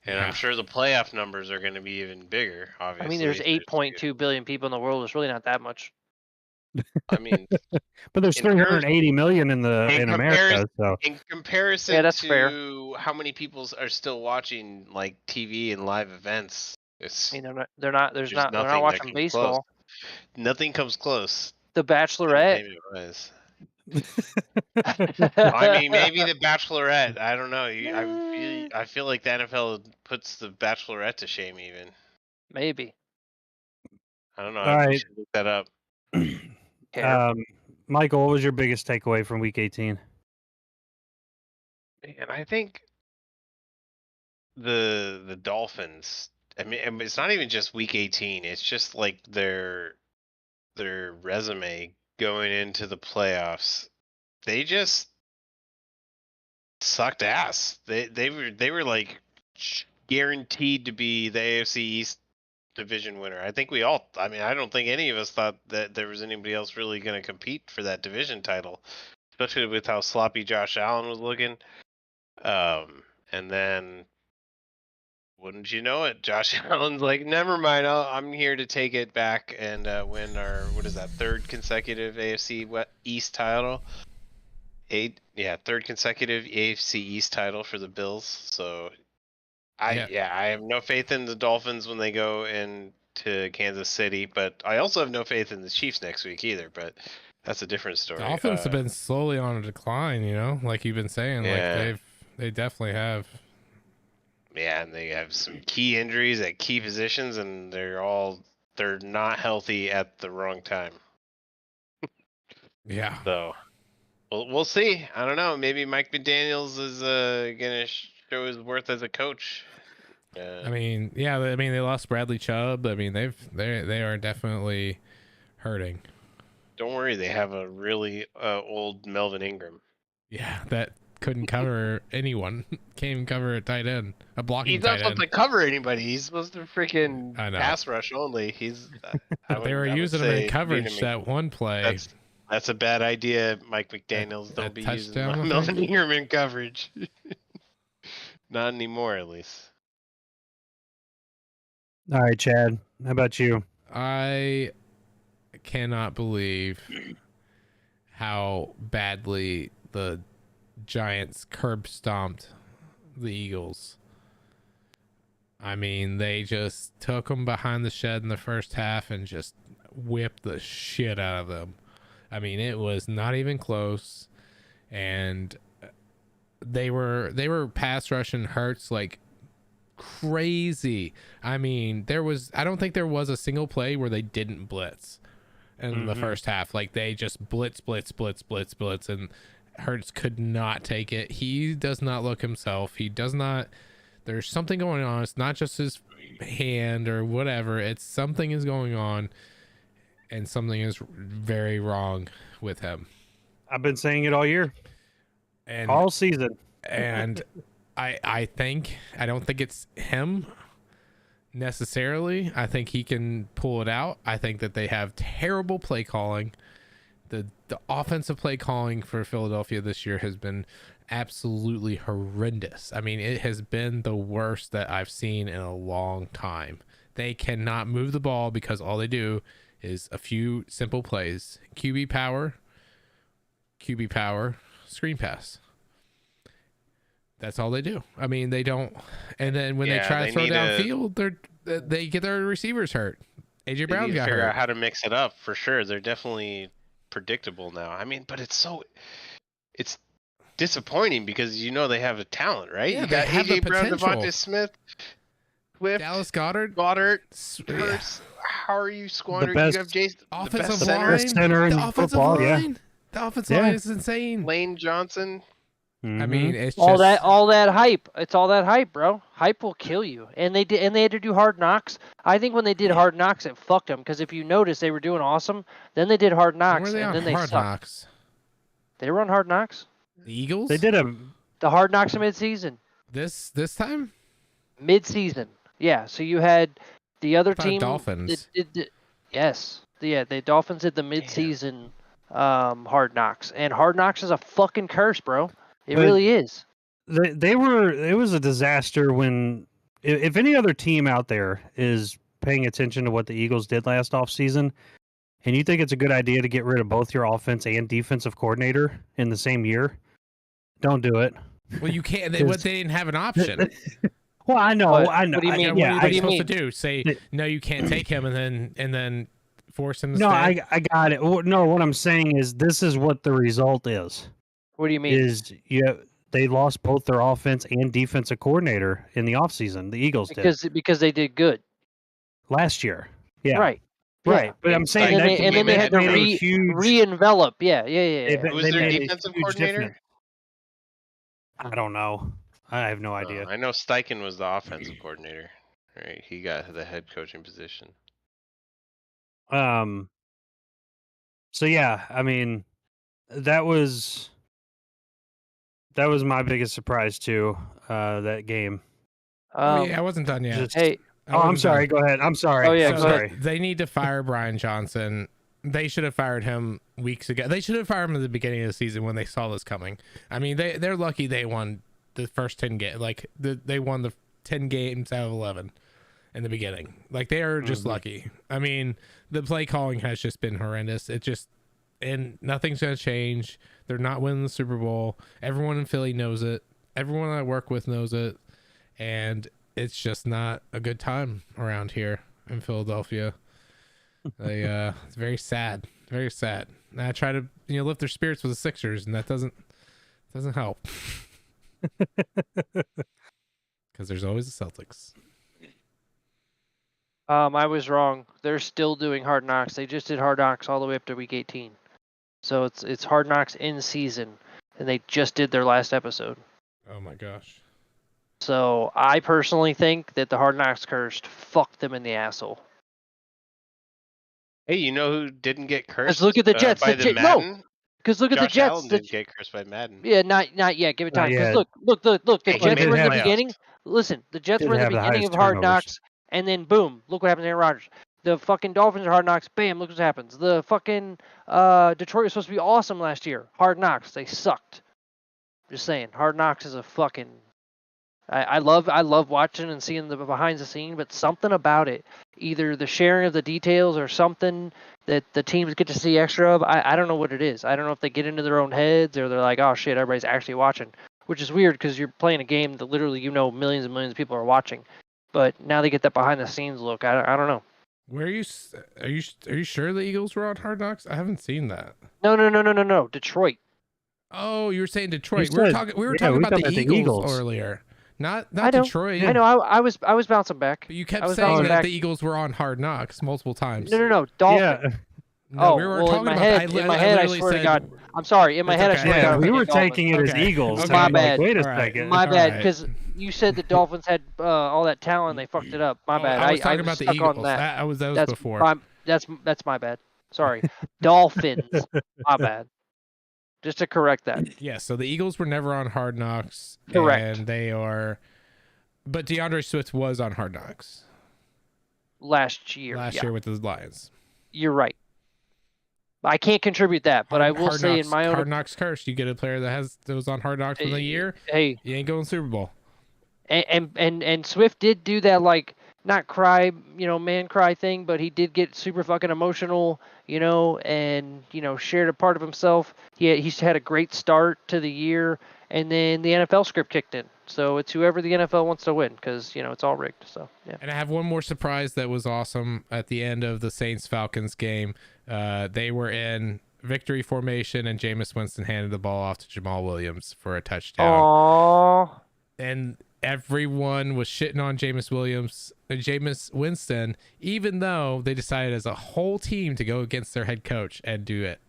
And Yeah. I'm sure the playoff numbers are going to be even bigger. Obviously, I mean, there's 8.2 billion people in the world. It's really not that much. I mean, But there's In 380 million in in America, so in comparison Yeah, that's to fair. how many people are still watching like TV and live events, it's I mean, they're not there's they're nothing not that watching comes baseball. nothing comes close. The Bachelorette. entertainment-wise. I mean, maybe the Bachelorette. I don't know. I feel like the NFL puts the Bachelorette to shame. Even Maybe. I don't know. All I right. should look that up. Care. Michael, what was your biggest takeaway from Week 18? And I think the Dolphins. I mean, it's not even just Week 18. It's just like their resume going into the playoffs. They just sucked ass. They were like guaranteed to be the AFC East division winner. I think I mean, I don't think any of us thought that there was anybody else really going to compete for that division title, especially with how sloppy Josh Allen was looking. And then wouldn't you know it, Josh Allen's like, never mind, I'm here to take it back and win our, what is that, third consecutive AFC East title? Third consecutive AFC East title for the Bills. So I have no faith in the Dolphins when they go into Kansas City, but I also have no faith in the Chiefs next week either, but that's a different story. Dolphins have been slowly on a decline, like you've been saying. Yeah. Like they definitely have. Yeah, and they have some key injuries at key positions, and they're not healthy at the wrong time. Yeah. So we'll see. I don't know. Maybe Mike McDaniels is gonna show his worth as a coach. I mean, they lost Bradley Chubb. I mean, they are definitely hurting. Don't worry, they have a really old Melvin Ingram. Yeah, that couldn't cover anyone. Can't even cover a tight end, a blocking He's not tight end. supposed to cover anybody. He's supposed to freaking I know. pass rush only. He's. They were using him in coverage that one play. That's a bad idea, Mike McDaniels. That Don't be using touchdown, I Melvin think? Ingram in coverage. Not anymore, at least. All right, Chad. How about you? I cannot believe how badly the Giants curb stomped the Eagles. I mean, they just took them behind the shed in the first half and just whipped the shit out of them. I mean, it was not even close, and they were pass rushing Hurts like crazy. I mean, I don't think there was a single play where they didn't blitz in the first half. Like, they just blitz, and Hurts could not take it. He does not look himself. He does not. There's something going on. It's not just his hand or whatever. It's something is going on, and something is very wrong with him. I've been saying it all year, And all season. and I don't think it's him necessarily. I think he can pull it out. I think that they have terrible play calling. The offensive play calling for Philadelphia this year has been absolutely horrendous. I mean, it has been the worst that I've seen in a long time. They cannot move the ball because all they do is a few simple plays: QB power, screen pass. That's all they do. I mean, they don't. And then when they try to throw downfield, they get their receivers hurt. AJ Brown got figure hurt. out how to mix it up for sure. They're definitely predictable now. I mean, but it's disappointing because they have a talent, right? Yeah, you they got have the AJ Brown, potential. Devontae Smith, Swift, Dallas Goddard. Hurts. Yeah. How are you squandering? best You have Jason, the Offensive best line. center, Best center in The offensive football, yeah. line. The offensive line is insane. Lane Johnson. I mean, it's all just that hype. It's all that hype, bro. Hype will kill you. And they had to do Hard Knocks. I think when they did Hard Knocks, it fucked them because if you notice, they were doing awesome. Then they did Hard When Knocks, were they and on then they Hard sucked. Knocks? They were on Hard Knocks. The Eagles. They did The Hard Knocks in mid-season. this time. Mid-season. Yeah. So you had the other thought team. Dolphins. Yes. The Dolphins did the mid-season Hard Knocks, and Hard Knocks is a fucking curse, bro. It But- really is. It was a disaster when, if any other team out there is paying attention to what the Eagles did last offseason, and you think it's a good idea to get rid of both your offense and defensive coordinator in the same year, don't do it. Well, you can't. They didn't have an option. Well, I know. What I do you know. mean? What are do they you supposed to mean? do? Say no, you can't take him, and then force him to No, stay. I got it. No, what I'm saying is this is what the result is. What do you mean? Is they lost both their offense and defensive coordinator in the offseason. The Eagles did Because they did good. last year. Yeah, Right. right. Yeah. But I'm saying And, that then, and then they had to made a huge. re-envelop. Yeah. They Who was their made a defensive huge coordinator? difference. I don't know. I have no idea. I know Steichen was the offensive coordinator. Right, he got the head coaching position. So yeah, I mean, that was my biggest surprise too. That game. Oh, yeah, I wasn't done yet. Just- Hey, I I'm wasn't sorry. done. Go ahead. I'm sorry. Oh, yeah, I'm go sorry. They need to fire Brian Johnson. They should have fired him weeks ago. They should have fired him at the beginning of the season when they saw this coming. I mean, they're lucky they won the first 10 games. Like they won the 10 games out of 11 in the beginning. Like, they are just lucky. I mean, the play calling has just been horrendous. And nothing's going to change. They're not winning the Super Bowl. Everyone in Philly knows it. Everyone I work with knows it. And it's just not a good time around here in Philadelphia. It's very sad. Very sad. And I try to lift their spirits with the Sixers, and that doesn't help. Because there's always the Celtics. I was wrong. They're still doing Hard Knocks. They just did Hard Knocks all the way up to week 18. So it's Hard Knocks in season, and they just did their last episode. Oh my gosh. So I personally think that the Hard Knocks cursed fucked them in the asshole. Hey, you know who didn't get cursed? look at the Jets. By The the Jet- no, Madden? Because look at the Josh Jets. Allen didn't get cursed by Madden. Yeah, not yet. Give it Not time. yet. Because look. The He Jets made were in the the playoffs. beginning. Listen, the Jets Didn't were in the have the beginning highest of Hard turnovers. Knocks, and then boom, look what happened to Aaron Rodgers. The fucking Dolphins are Hard Knocks. Bam, look what happens. The fucking Detroit was supposed to be awesome last year. Hard Knocks, they sucked. Just saying, Hard Knocks is a fucking. I love watching and seeing the behind the scene, but something about it, either the sharing of the details or something that the teams get to see extra of. I don't know what it is. I don't know if they get into their own heads or they're like, oh shit, everybody's actually watching, which is weird because you're playing a game that literally millions and millions of people are watching, but now they get that behind the scenes look. I don't know. Where are you? Are you sure the Eagles were on Hard Knocks? I haven't seen that. No. Detroit. Oh, you were saying Detroit. You We were said- talking. We were yeah, talking we about talked the about the Eagles, Eagles. earlier. Not I know. Detroit. I know. I was bouncing back. But you kept I was saying bouncing that back. the Eagles were on Hard Knocks multiple times. No. Dolphins. Yeah, No, Oh, we were well, talking in my about. head, in my head, I literally swear to said- God, I'm sorry. In my It's head, I okay. swear to God, yeah, I'm we thinking were Dolphins. taking it as Okay. Eagles. Okay. and I'm My like, bad. wait a All right. second. My All bad, right. because you said the Dolphins had all that talent, and they fucked it up. My Oh, bad. I was talking was about the stuck Eagles. on that. That was That's before. that's my bad. Sorry, Dolphins. My bad. Just to correct that. Yeah, so the Eagles were never on Hard Knocks. Correct. And they are. But DeAndre Swift was on Hard Knocks Last year. last yeah, year with the Lions. You're right. I can't contribute that, but I will Hard say Knocks, in my Hard own. Knocks curse. You get a player that was on Hard Knocks for the year. Hey, You ain't going Super Bowl. and Swift did do that, like, not cry, man cry thing, but he did get super fucking emotional, and shared a part of himself. He's had a great start to the year, and then the NFL script kicked in. So it's whoever the NFL wants to win, because it's all rigged. So yeah. And I have one more surprise that was awesome at the end of the Saints-Falcons game. They were in victory formation, and Jameis Winston handed the ball off to Jamal Williams for a touchdown. Aww. And everyone was shitting on Jameis Winston, even though they decided as a whole team to go against their head coach and do it.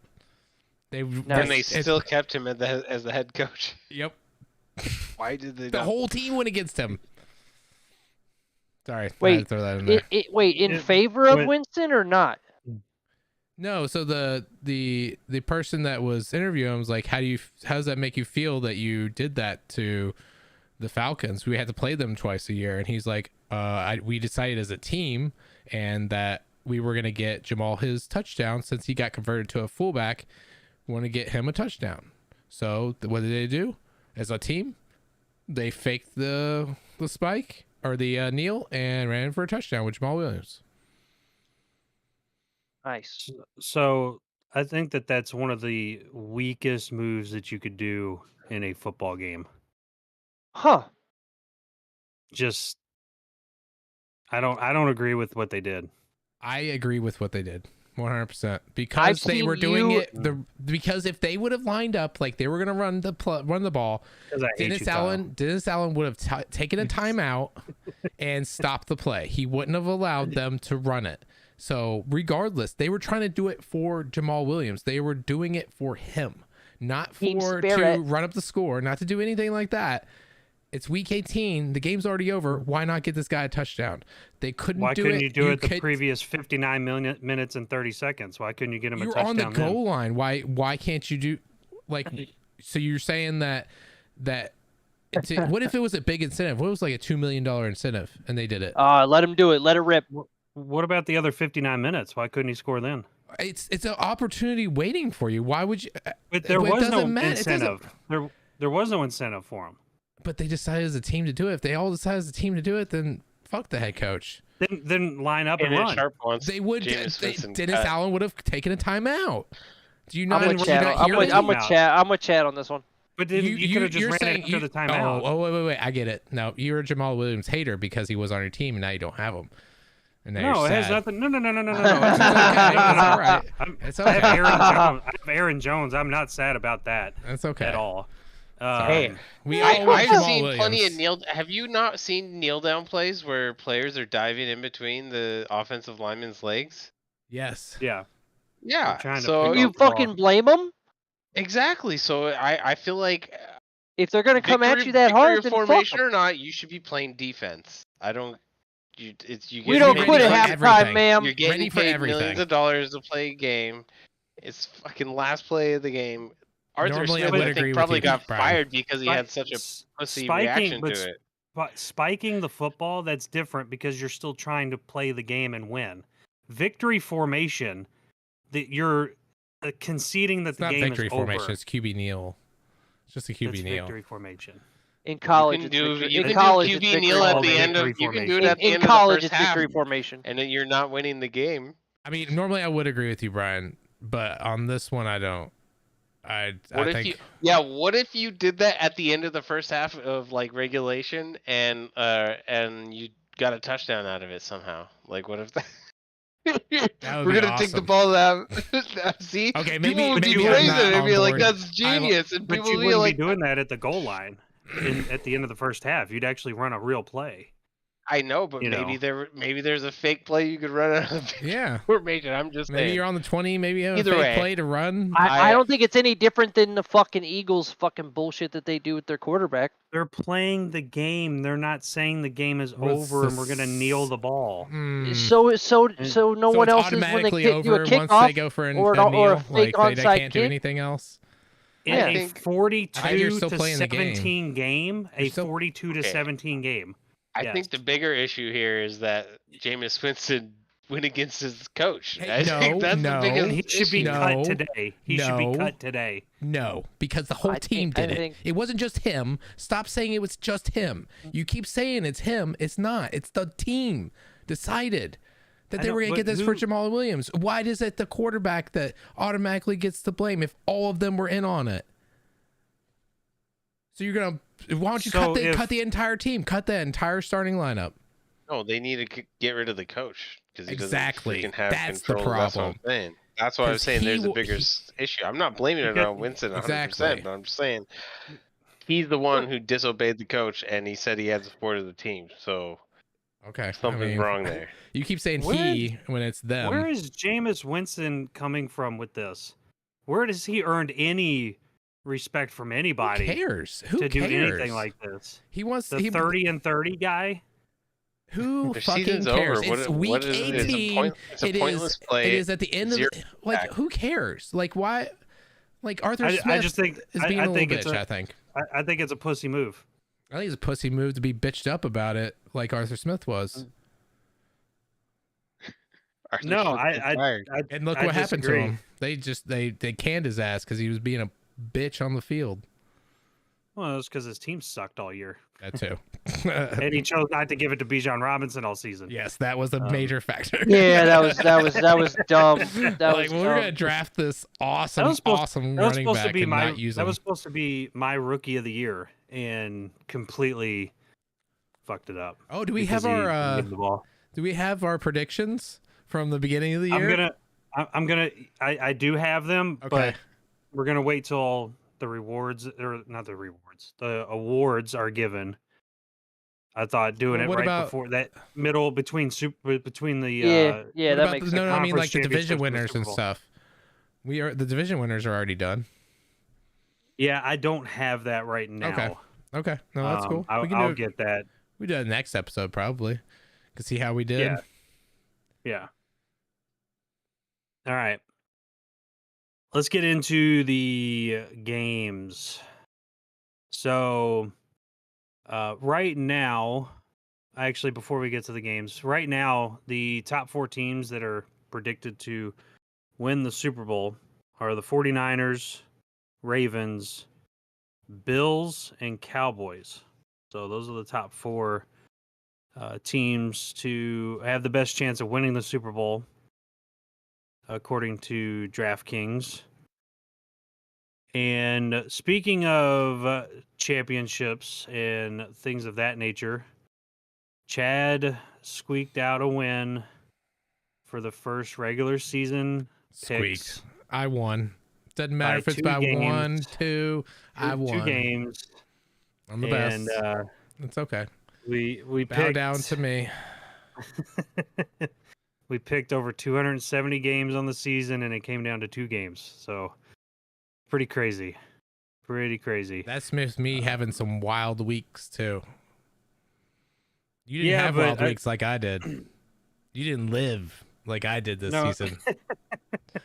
And they still kept him as the head coach. Yep. Why did they? The not? whole team went against him. Sorry, I had to Wait, throw that in there. Wait, in It favor of went- Winston or not? No, so the person that was interviewing him was like, how does that make you feel that you did that to the Falcons? We had to play them twice a year. And he's like, we decided as a team and that we were going to get Jamal his touchdown since he got converted to a fullback. We want to get him a touchdown. So what did they do as a team? They faked the spike or the kneel and ran for a touchdown with Jamal Williams. Nice. So I think that's one of the weakest moves that you could do in a football game. Huh. Just, I don't agree with what they did. I agree with what they did 100% because they were doing it. Because if they would have lined up like they were going to run the ball, 'Cause I hate you, Kyle. Dennis Allen would have taken a timeout and stopped the play. He wouldn't have allowed them to run it. So regardless, they were trying to do it for Jamal Williams. They were doing it for him, not Team to spirit. run up the score, not to do anything like that. It's week 18. The game's already over. Why not get this guy a touchdown? They couldn't Why do couldn't it. you do it the previous 59 minutes and 30 seconds? Why couldn't you get him a You're touchdown on the then? goal line. Why can't you do like? So you're saying that what if it was a big incentive? What if it was like a $2 million incentive and they did it? Let him do it. Let it rip. What about the other 59 minutes? Why couldn't he score then? It's an opportunity waiting for you. Why would you? But there it was no doesn't matter. It doesn't- incentive. There was no incentive for him. But they decided as a team to do it. If they all decide as a team to do it, then fuck the head coach. Then line up and run. Sharp wants They would. Jameis Winston Dennis cut. Allen would have taken a timeout. Do you not? I'm do with you Chad. not I'm hear with, me? I'm with Chad. I'm with Chad on this one. But then you could have just you're ran saying it after the timeout. Oh, wait. I get it. No, you're a Jamal Williams hater because he was on your team and now you don't have him. And now No, you're it has sad. nothing. No. It's okay. It's all right. It's I have okay. Aaron Jones. I have Aaron Jones. I'm not sad about that That's okay. at all. Hey, We all want I've Jamal seen Williams. plenty of kneel. Have you not seen kneel down plays where players are diving in between the offensive lineman's legs? Yes. Yeah. Yeah. trying to So pick You up the ball. fucking blame them? exactly. So I feel like If they're gonna come at victory- you that victory hard, of then fuck formation 'em. or not, you should be playing defense. I don't. You We get don't paid quit at for halftime, everything. ma'am. You're getting Ready for paid everything. millions of dollars to play a game. It's fucking last play of the game. Arthur Normally, I Smith, would I agree think, with probably you, got Brian. fired because he had such a pussy reaction but to it. But spiking the football, that's different because you're still trying to play the game and win. victory formation, that you're conceding that It's the not game victory is formation. over. It's QB kneel. It's just a QB That's kneel. victory formation. In college, you it's can do victory. you In can college, do it's QB victory kneel at Oh, the formation. end of victory you can do it formation. at the In end of college, the it's first half, victory formation. and then you're not winning the game. I mean, normally I would agree with you, Brian, but on this one I don't. I think What if you did that at the end of the first half of like regulation and you got a touchdown out of it somehow? Like what if that That would we're be gonna take the awesome. ball out. See? Okay, People would be maybe I'm praising not it and on be like, board. that's genius. And But people you would be wouldn't like, be doing that at the goal line at the end of the first half. You'd actually run a real play. I know, but you know. maybe there's a fake play you could run out of the Yeah. formation. I'm just Maybe saying. you're on the 20. Maybe you have Either a fake way. play to run. I don't think it's any different than the fucking Eagles fucking bullshit that they do with their quarterback. They're playing the game. They're not saying the game is Well, it's over and the we're gonna kneel the ball. Mm. So no So one it's else is when they automatically do a over once kickoff they go for or a an- kneel. or a fake Like they onside can't do kick. anything else. In I a think- I think 42 you're still to playing the game. 17 game, a You're still- 42 to Okay. 17 game. I Yes. think the bigger issue here is that Jameis Winston went against his coach. Hey, I think that's no, the biggest He should be issue. No. cut today. He should be No. cut today. No, because the whole I team think- I did it. think- It wasn't just him. Stop saying it was just him. You keep saying it's him. It's not. It's the team decided that I they know, were going to but get this who- for Jamal Williams. Why is it the quarterback that automatically gets the blame if all of them were in on it? So you're going to, why don't you So cut the entire team? Cut the entire starting lineup. No, they need to get rid of the coach because he Exactly. doesn't freaking have That's the control. That's what I'm problem. saying. That's why I was 'Cause saying there's a he bigger issue. I'm not blaming it Because- on Winston 100%, Exactly. but I'm just saying he's the one who disobeyed the coach and he said he had support of the team. So Okay. something's wrong there. You keep saying Where- he when it's them. Where is Jameis Winston coming from with this? Where does he earned any respect from anybody Who cares? Who to cares? do anything like this? He wants The 30 and 30 guy? Who The fucking season's cares? over. It's What week is it? 18. It's a It is- pointless play. It is at the end of Zero the like. impact. Who cares? Like why? Like Arthur I Smith just think is I being a little think bitch. it's I think. I think it's a pussy move. I think it's a pussy move to be bitched up about it, like Arthur Smith was. Arthur No, Smith gets fired. And look I what happened to disagree. him. They canned his ass because he was being a bitch on the field. Well, it's because his team sucked all year, That too. and he chose not to give it to Bijan Robinson all season. Yes, that was a major factor. Yeah, that was dumb. That Like was we're dumb. gonna draft this awesome was supposed- awesome That was running supposed to back be and my not use that him. was supposed to be my rookie of the year, and completely fucked it up. Oh, do we because have he our gave the ball. do we have our predictions from the beginning of the year? I do have them, Okay. but we're gonna wait till the rewards, or not the rewards, the awards are given. I thought doing Well, it what right about- before that middle between the Yeah, What that about makes the, sense. no, I mean like Conference the division championships and the winners Super and Bowl. stuff. The division winners are already done. Yeah, I don't have that right now. Okay, no, that's cool. I'll We can do it. get that. We do it next episode probably. To see how we did. Yeah. Yeah. All right. Let's get into the games. So, right now, actually, before we get to the games, right now, the top 4 teams that are predicted to win the Super Bowl are the 49ers, Ravens, Bills, and Cowboys. So, those are the top 4 teams to have the best chance of winning the Super Bowl, according to DraftKings. And speaking of championships and things of that nature, Chad squeaked out a win for the first regular season Squeaked. picks. I won. Doesn't matter By if it's 2 by games. 1, 2. I won. 2 games. I'm the And best. It's okay. we Bow picked, down to me. we picked over 270 games on the season, and it came down to 2 games. So pretty crazy. Pretty crazy. That's me having some wild weeks too. You didn't Yeah, have but wild weeks like I did. You didn't live like I did this No. season.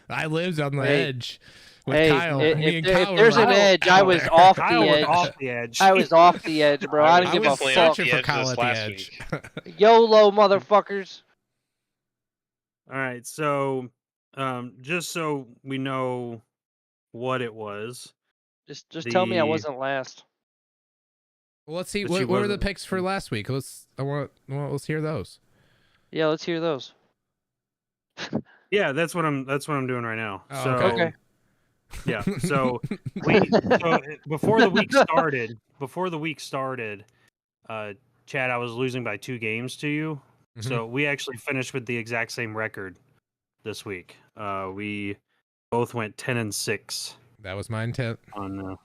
I lived on the Hey, edge with Hey, Kyle. Me and Kyle if there's were an out edge, I was there. off Kyle the was edge. off the edge. I was off the edge, bro. I didn't I give a was fuck. playing off searching the for edge Kyle this at the last edge. YOLO, motherfuckers. All right, so just so we know what it was, Just tell me I the wasn't last. Well, let's see. But she What were the wasn't. picks for last week? Let's hear those. Yeah, let's hear those. Yeah, that's what I'm doing right now. Oh, So Okay. yeah, so before the week started, Chad, I was losing by 2 games to you. Mhm. So we actually finished with the exact same record this week. We both went 10-6 That was my intent. on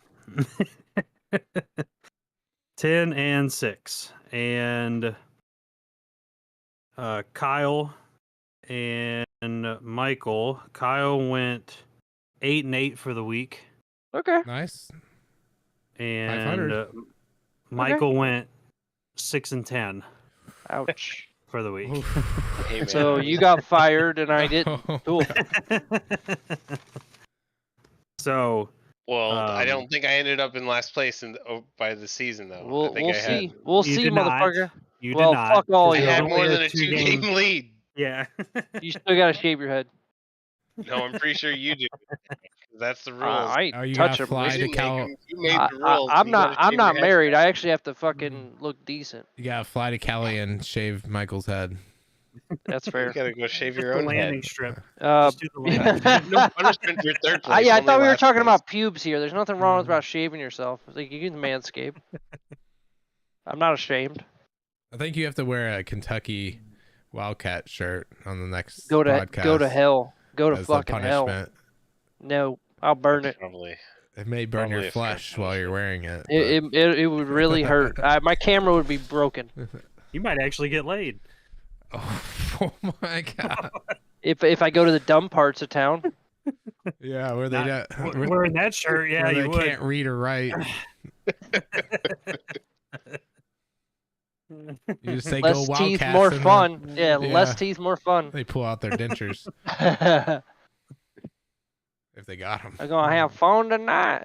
10-6, and Kyle and Michael. Kyle went 8-8 for the week, Okay. Nice. and 500. Michael went 6-10 Ouch. for the week. Oof. Hey, man. So you got fired and I didn't. Oh, Cool. So Well, I Um, don't think I ended up in last place by the season though. I think We'll I see. had We'll You see, did not. motherfucker. you Well, did not. fuck all 'cause I it you. was had only more a than a 2-game. 2-game lead. Yeah. You still gotta shave your head. No, I'm pretty sure you do. That's the rules. I ain't Oh, you touch gotta him. We fly to didn't make Cal. 'em. You made the rules. I'm You not. gotta I'm shave not your head. married. I actually have to fucking look decent. You gotta fly to Cali and shave Michael's head. That's You fair. gotta go shave Just your the own landing head. strip. Uh, Just do the landing strip. yeah, No punishment for third place. I only thought we were last talking place. about pubes here. There's nothing wrong about shaving yourself. Like you can manscape. I'm not ashamed. I think you have to wear a Kentucky Wildcat shirt on the next Go to podcast hell. Go to as a fucking hell. punishment. No, I'll burn it. Probably. It may burn your Probably a fair flesh while you're wearing it. It would really hurt. My camera would be broken You might actually get laid. Oh my god. if I go to the dumb parts of town. Yeah, where they Not- don't, Wearing that shirt, yeah, where you they would. can't read or write. You just say go Less teeth, Wildcats. more and fun. Yeah, yeah. less teeth, more fun. They pull out their dentures I'm if they got them. gonna have fun tonight.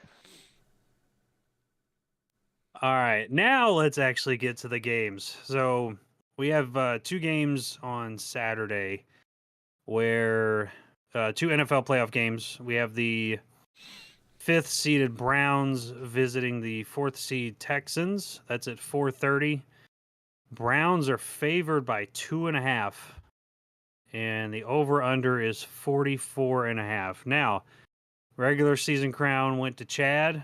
All right, now let's actually get to the games. So we have 2 games on Saturday, where 2 NFL playoff games. We have the 5th seeded Browns visiting the 4th seed Texans. That's at 4:30. Browns are favored by 2.5, and the over/under is 44.5. Now, regular season crown went to Chad,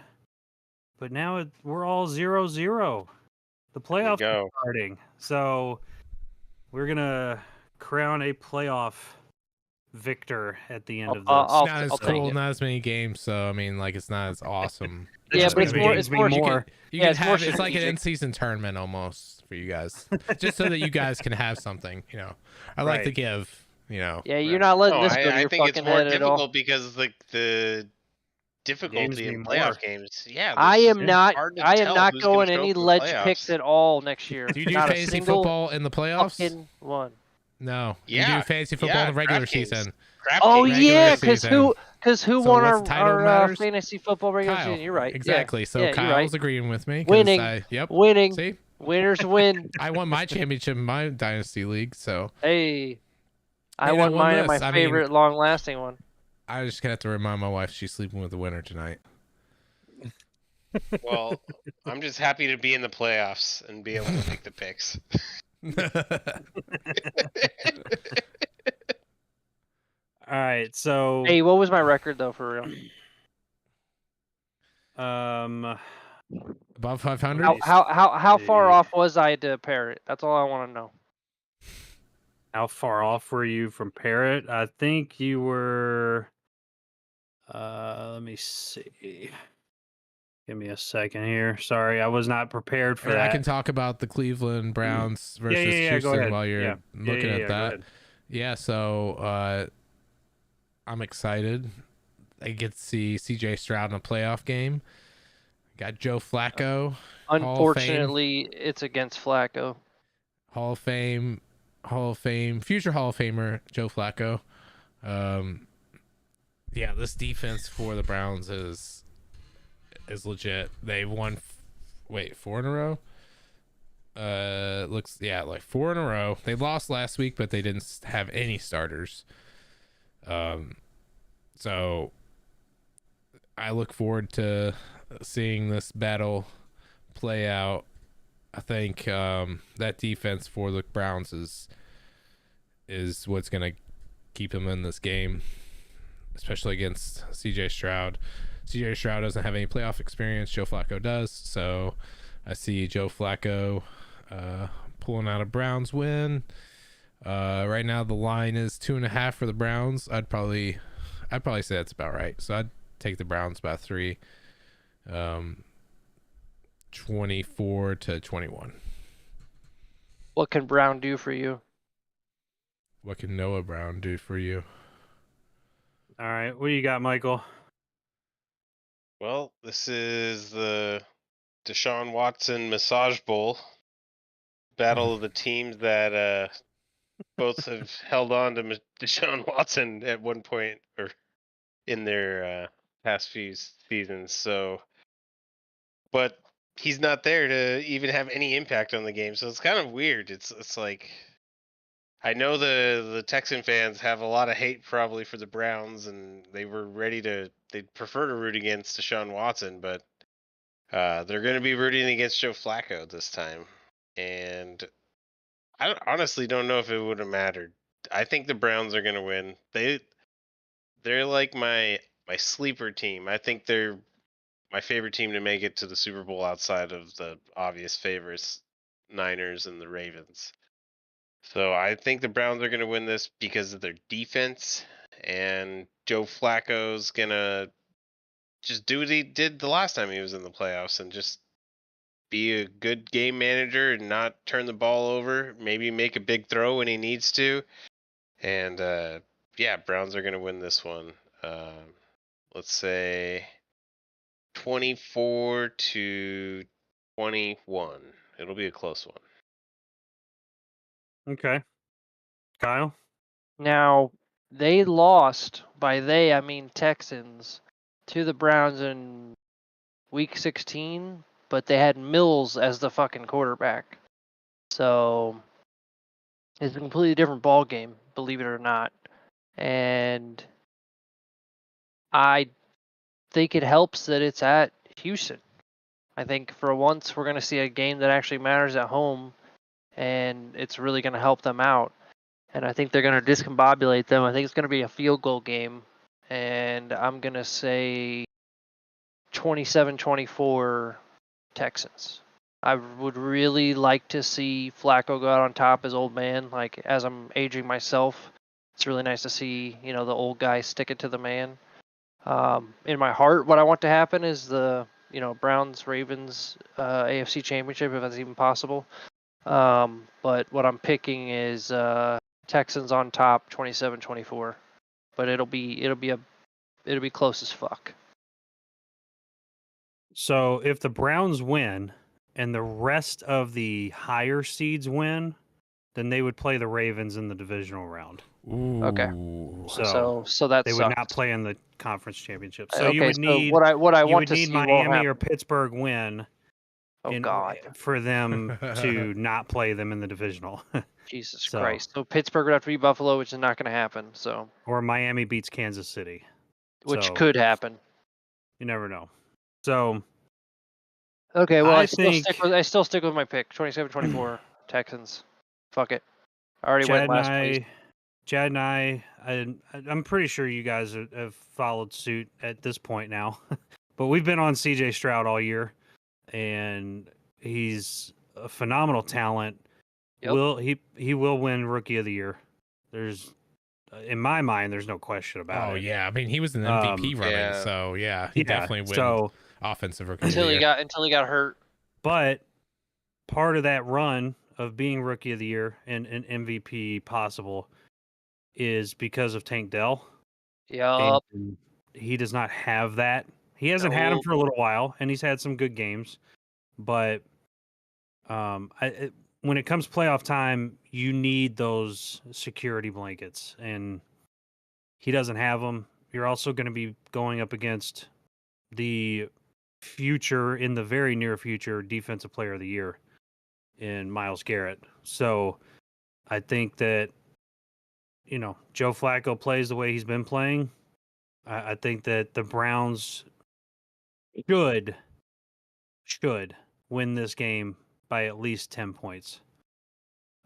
but now we're all 0-0. The There you playoffs are go. starting, so we're gonna crown a playoff victor at the end of this. I'll- It's not as I'll take cool, it. not as many games, so I mean, like it's not as awesome. Yeah, Just but it's means more. games It's mean more. more. You Yeah, can it's more have it's like an strategic. in-season tournament almost for you guys, just so that you guys can have something. I like to Right. give. Yeah, you're not letting No, this go to I your think it's fucking more head at all. difficult because the difficulty in mean playoff more. games. Yeah, I there's am just not. hard to I am tell not who's gonna going show any up in the ledge playoffs. picks at all next year. Do you do not a fantasy single football in the playoffs? fucking one. No. You Yeah, do fantasy football yeah, in the regular DraftKings. season. Oh DraftKings. Regular yeah, season. who So won what's our, the title our matters? fantasy football regular Kyle. season? You're right. Exactly. Yeah. So yeah, you're Kyle's right. agreeing with me. 'Cause Winning. Yep. Winning. See, Winners win. I won my championship in my dynasty league, so Hey, I And I won won mine in this. my I mean- favorite long-lasting one. I just gonna have to remind my wife she's sleeping with the winner tonight. Well, I'm just happy to be in the playoffs and be able to make the picks. All right, so Hey, what was my record though, for real? Above 500. How far see. off was I to Parrot? That's all I want to know. how far off were you from Parrot? I think you were. Let me see. Give me a second here. Sorry, I was not prepared for And that. I can talk about the Cleveland Browns versus yeah, go Houston ahead. while you're Yeah. looking Yeah, at go that. ahead. Yeah, so I'm excited. I get to see CJ Stroud in a playoff game. Got Joe Flacco, Unfortunately, it's against Flacco. Hall of Fame, future Hall of Famer Joe Flacco. Yeah, this defense for the Browns is legit. They won 4 in a row. Looks like 4 in a row. They lost last week, but they didn't have any starters. So I look forward to seeing this battle play out. I think that defense for the Browns is what's gonna keep them in this game, especially against CJ Stroud. CJ Stroud doesn't have any playoff experience. Joe Flacco does, so I see Joe Flacco pulling out a Browns win. Right now the line is 2.5 for the Browns. I'd probably say that's about right. So I'd take the Browns by 3, 24-21. What can Brown do for you? What can Noah Brown do for you? All right, what do you got, Michael? Well, this is the Deshaun Watson Massage Bowl. Battle of the teams that both have held on to Deshaun Watson at one point or in their past few seasons. So, but he's not there to even have any impact on the game. So it's kind of weird. It's like, I know the Texan fans have a lot of hate probably for the Browns, and they'd prefer to root against Deshaun Watson, but they're going to be rooting against Joe Flacco this time. And I honestly don't know if it would have mattered. I think the Browns are going to win. They're like my sleeper team. I think they're my favorite team to make it to the Super Bowl outside of the obvious favorites, Niners and the Ravens. So I think the Browns are going to win this because of their defense, and Joe Flacco's going to just do what he did the last time he was in the playoffs and just be a good game manager and not turn the ball over, maybe make a big throw when he needs to. And Browns are going to win this one. Let's say 24-21. It'll be a close one. Okay, Kyle. Now, they lost, by they I mean Texans, to the Browns in week 16, but they had Mills as the fucking quarterback. So it's a completely different ball game, believe it or not. And I think it helps that it's at Houston. I think for once we're going to see a game that actually matters at home, and it's really going to help them out. And I think they're going to discombobulate them. I think it's going to be a field goal game, and I'm going to say 27-24 Texans. I would really like to see Flacco go out on top as old man. Like, as I'm aging myself, it's really nice to see, the old guy stick it to the man. In my heart, what I want to happen is the, Browns Ravens AFC Championship, if that's even possible. But what I'm picking is Texans on top, 27-24. But it'll be close as fuck. So if the Browns win and the rest of the higher seeds win, then they would play the Ravens in the divisional round. Ooh. Okay. So that they sucks. would not play in the conference championship. So okay, you would need what I you want would to need see won't Miami happen. or Pittsburgh win God. for them to not play them in the divisional. Jesus So- Christ. So Pittsburgh would have to beat Buffalo, which is not going to happen. So Or Miami beats Kansas City. which So, could happen. You never know. So Okay, well, I I still stick with my pick. 27-24 Texans. Fuck it. I already went last place. Chad and I'm pretty sure you guys have followed suit at this point now, but we've been on CJ Stroud all year, and he's a phenomenal talent. Yep. He will win Rookie of the Year. There's, in my mind, there's no question about it. Oh yeah, I mean he was an MVP running, yeah. so yeah, he definitely wins So offensive rookie of the Until year. he got hurt. But part of that run of being Rookie of the Year and MVP possible is because of Tank Dell. Yup. And he does not have that. He hasn't had him for a little while, and he's had some good games. But when it comes playoff time, you need those security blankets, and he doesn't have them. You're also going to be going up against the future, in the very near future, Defensive Player of the Year in Myles Garrett. So I think that, Joe Flacco plays the way he's been playing. I think that the Browns should win this game by at least 10 points.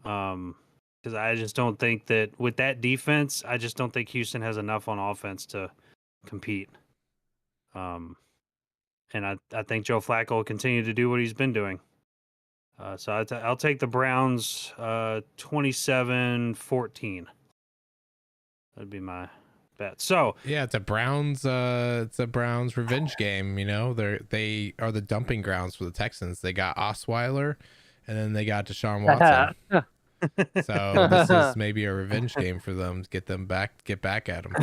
Because I just don't think that with that defense, I just don't think Houston has enough on offense to compete. And I think Joe Flacco will continue to do what he's been doing. So I'll take the Browns 27-14. That'd be my bet. So Yeah, it's a Browns revenge game. They are the dumping grounds for the Texans. They got Osweiler, and then they got Deshaun Watson. So this is maybe a revenge game for them to get back at them.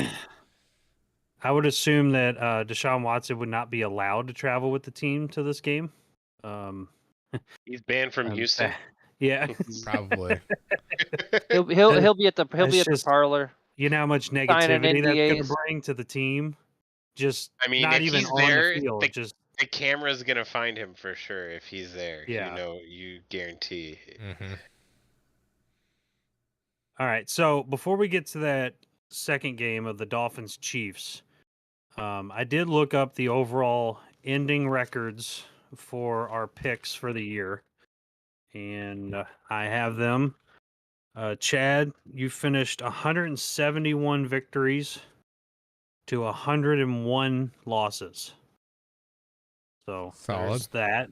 I would assume that Deshaun Watson would not be allowed to travel with the team to this game. He's banned from Houston. Yeah, Probably. He'll be at the parlor. You know how much negativity that's going to NDAs. bring to the team. Just I mean, not if even he's on there, the field. the camera's gonna find him for sure if he's there. Yeah. You guarantee. Mm-hmm. All right. So before we get to that second game of the Dolphins Chiefs, I did look up the overall ending records for our picks for the year, and I have them. Chad, you finished 171 victories to 101 losses. So Solid. there's that.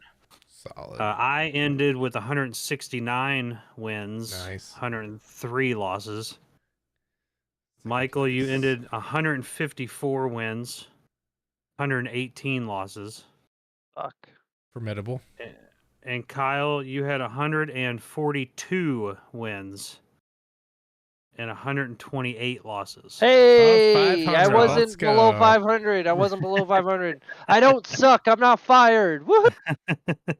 Solid. I ended with 169 wins, Nice. 103 losses. Michael, you ended 154 wins, 118 losses. Fuck. Formidable. And Kyle, you had 142 wins and 128 losses. Hey, I 500. wasn't Let's below go. 500. I wasn't below 500. I don't suck. I'm not fired. Woo!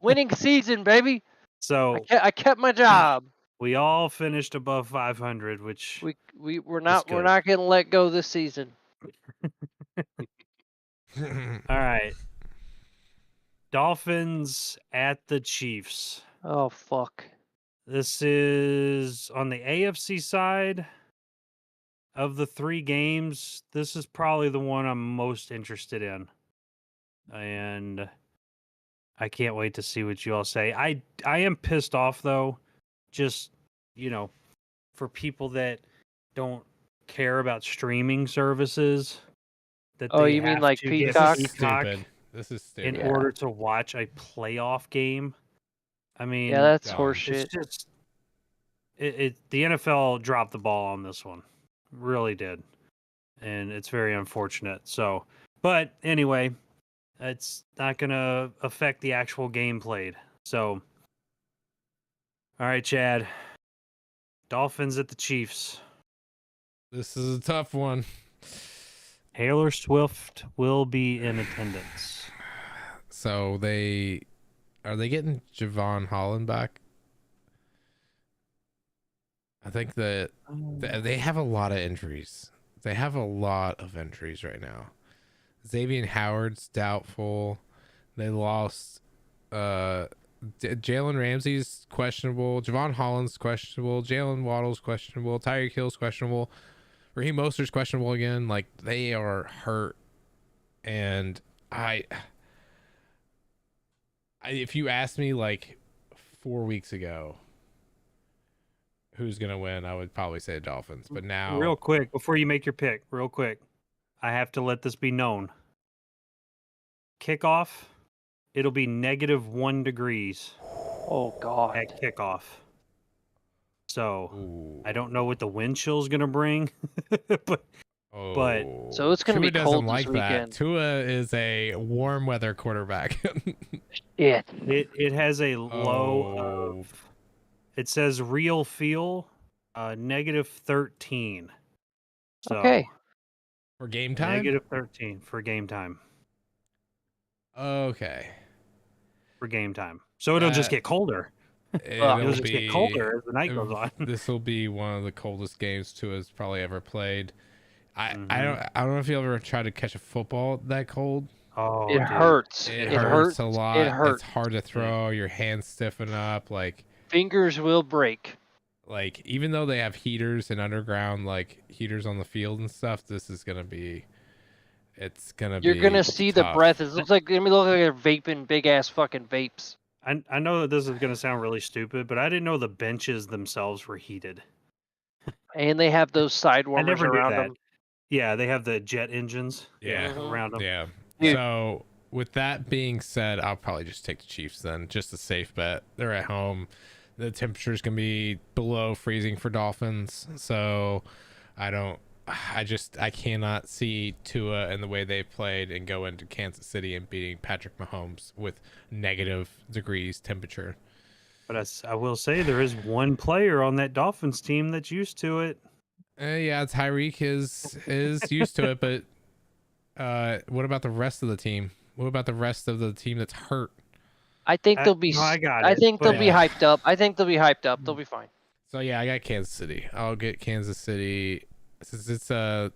Winning season, baby. So I kept my job. we all finished above 500, which We're not getting let go this season. all right. Dolphins at the Chiefs. Oh fuck. This is on the AFC side of the three games. This is probably the one I'm most interested in. And I can't wait to see what you all say. I am pissed off though, just, for people that don't care about streaming services. That Oh, they you mean have like to get Peacock? Stupid. This is in stupid. order to watch a playoff game. I mean, Yeah, that's dumb. horseshit. it's just the NFL dropped the ball on this one, really did, and it's very unfortunate. So, but anyway, it's not gonna affect the actual game played. So, all right, Chad, Dolphins at the Chiefs. This is a tough one. Taylor Swift will be in attendance. So are they getting Javon Holland back? I think that they have a lot of injuries. They have a lot of injuries right now. Xavier Howard's doubtful. They lost Jalen Ramsey's questionable. Javon Holland's questionable. Jalen Waddle's questionable. Tyreek Hill's questionable. Raheem Mostert's questionable again. Like, they are hurt. And if you asked me like 4 weeks ago who's gonna win, I would probably say the Dolphins. But now, Real quick, before you make your pick, I have to let this be known. Kickoff, it'll be -1 degrees Oh god. at kickoff. So ooh, I don't know what the wind chill is gonna bring, but oh. So it's gonna Tua be doesn't cold like this that. weekend. Tua is a warm weather quarterback. Yeah. it has a low Oh. of. It says real feel, -13. So Okay. For game time. -13 for game time. Okay. For game time. So it'll just get colder. It'll just get colder as the night goes on. This will be one of the coldest games Tua's probably ever played. I Mhm. don't know if you'll ever try to catch a football that cold. Oh, It dude. hurts. It It hurts hurts a lot. It hurts. It's hard to throw. Your hands stiffen up. Like, Fingers will break. Like, even though they have heaters and underground, like, heaters on the field and stuff, this is going to be, it's going to You're be gonna see the tough. breath. It looks like they're vaping big ass fucking vapes. I know that this is going to sound really stupid, but I didn't know the benches themselves were heated. And they have those side I warmers never knew around that. them. Yeah, they have the jet engines Yeah. around them. Yeah. Dude. So, with that being said, I'll probably just take the Chiefs then. Just a safe bet. They're at home. The temperature's going to be below freezing for Dolphins. So, I cannot see Tua and the way they played and go into Kansas City and beating Patrick Mahomes with negative degrees temperature. But I will say there is one player on that Dolphins team that's used to it. Yeah, Tyreek is used to it, but what about the rest of the team? What about the rest of the team that's hurt? I think they'll be. No, I got I it, think they'll but- be hyped up. I think they'll be hyped up. They'll be fine. So yeah, I got Kansas City. I'll get Kansas City. Since it's I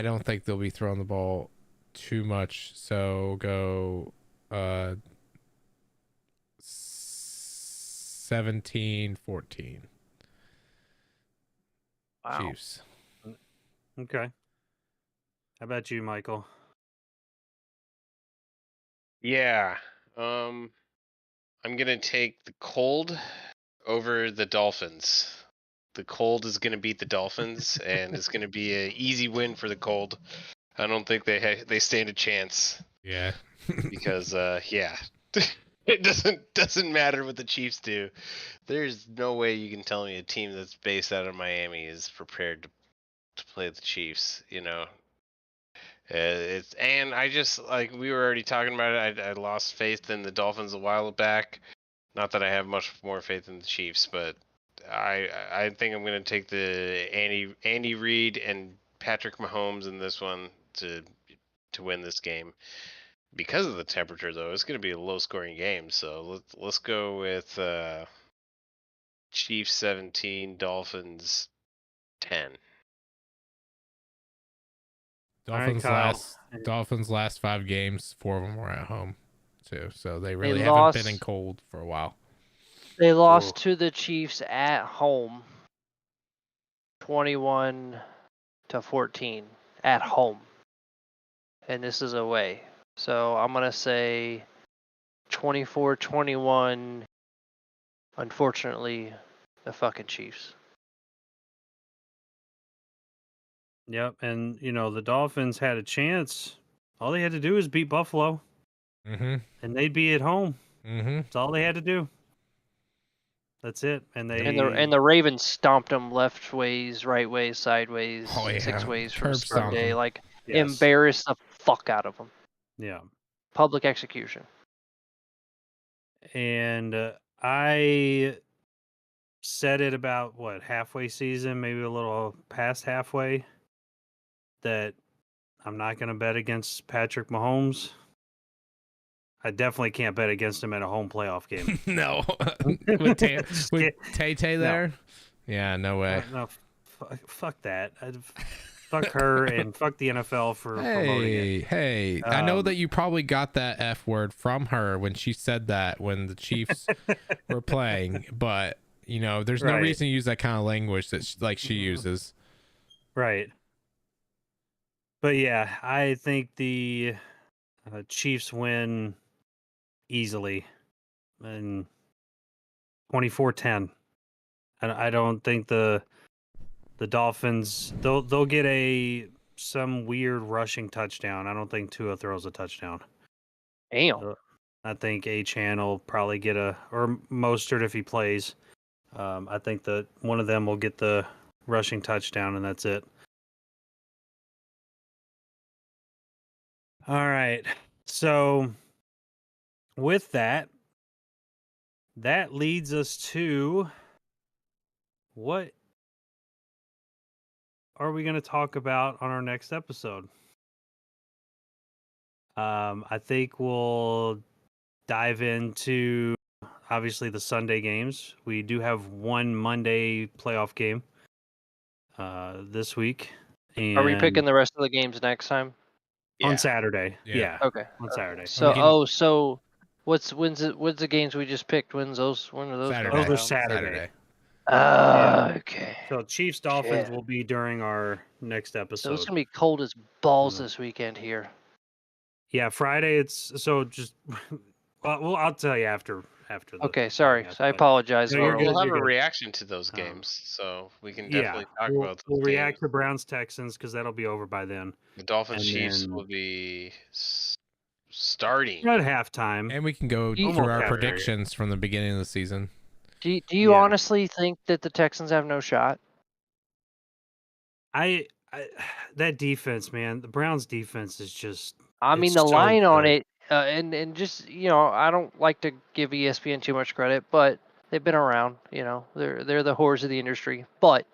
don't think they'll be throwing the ball too much. So go 17-14. Wow. Chiefs. Okay. How about you, Michael? Yeah. I'm gonna take the cold over the Dolphins. The cold is gonna beat the Dolphins, and it's gonna be an easy win for the cold. I don't think they stand a chance Yeah. because yeah, it doesn't matter what the Chiefs do. There's no way you can tell me a team that's based out of Miami is prepared to play the Chiefs. You know, it's and I just like we were already talking about it. I lost faith in the Dolphins a while back. Not that I have much more faith in the Chiefs, but I think I'm going to take the Andy Reid and Patrick Mahomes in this one to win this game. Because of the temperature, though, it's going to be a low-scoring game. So let's go with Chiefs 17, Dolphins 10. Kyle. Dolphins last 5 games, 4 of them were at home too. So they really haven't lost- been in cold for a while. They lost Ooh. to the Chiefs at home, 21-14 at home, and this is away. So I'm gonna say 24-21. Unfortunately, the fucking Chiefs. Yep, and the Dolphins had a chance. All they had to do was beat Buffalo, Mm-hmm. and they'd be at home. Mm-hmm. That's all they had to do. That's it. And they And the Ravens stomped them left ways, right ways, sideways, Oh, yeah. 6 ways Curb from stomped Sunday. 'em. Like yes. embarrassed the fuck out of them. Yeah. Public execution. And I said it about halfway season, maybe a little past halfway, that I'm not going to bet against Patrick Mahomes. I definitely can't bet against him at a home playoff game. No. with Just with kid- Tay there? Yeah, no way. No, fuck that. Fuck her and fuck the NFL for promoting it. Hey, I know Um, that you probably got that F word from her when she said that when the Chiefs were playing, but there's no Right. reason to use that kind of language that she uses. Right. But yeah, I think the Chiefs win easily and 24-10. I don't think the Dolphins they'll get some weird rushing touchdown. I don't think Tua throws a touchdown. Damn. I think Achane will probably get or Mostert if he plays. I think that one of them will get the rushing touchdown, and that's it. All right. So with that leads us to what are we going to talk about on our next episode? I think we'll dive into obviously the Sunday games. We do have one Monday playoff game this week. And Are we picking the rest of the games next time? on Yeah. Saturday? Yeah. Yeah, Okay. on Saturday. So getting- so When's the games we just picked? When are those Saturday. going Those are down? Saturday. Okay. So Chiefs Dolphins Shit. will be during our next So episode. it's gonna be cold as balls Mm. this weekend here. Yeah, Friday. It's so just. Well, I'll tell you after the. Okay, sorry. podcast, I but- apologize. No, you're Laurel. good. We'll have you're a good. reaction to those Um, games, so we can Yeah, definitely talk we'll, about those we'll games. react to Browns Texans because that'll be over by then. The Dolphins and Chiefs then- will be starting. At halftime. And we can go You- through our Almost half period. predictions from the beginning of the season. Do you Yeah. honestly think that the Texans have no shot? I that defense, man. The Browns defense is just. I mean, It's the so line on good. it, and just I don't like to give ESPN too much credit, but they've been around. They're the whores of the industry. But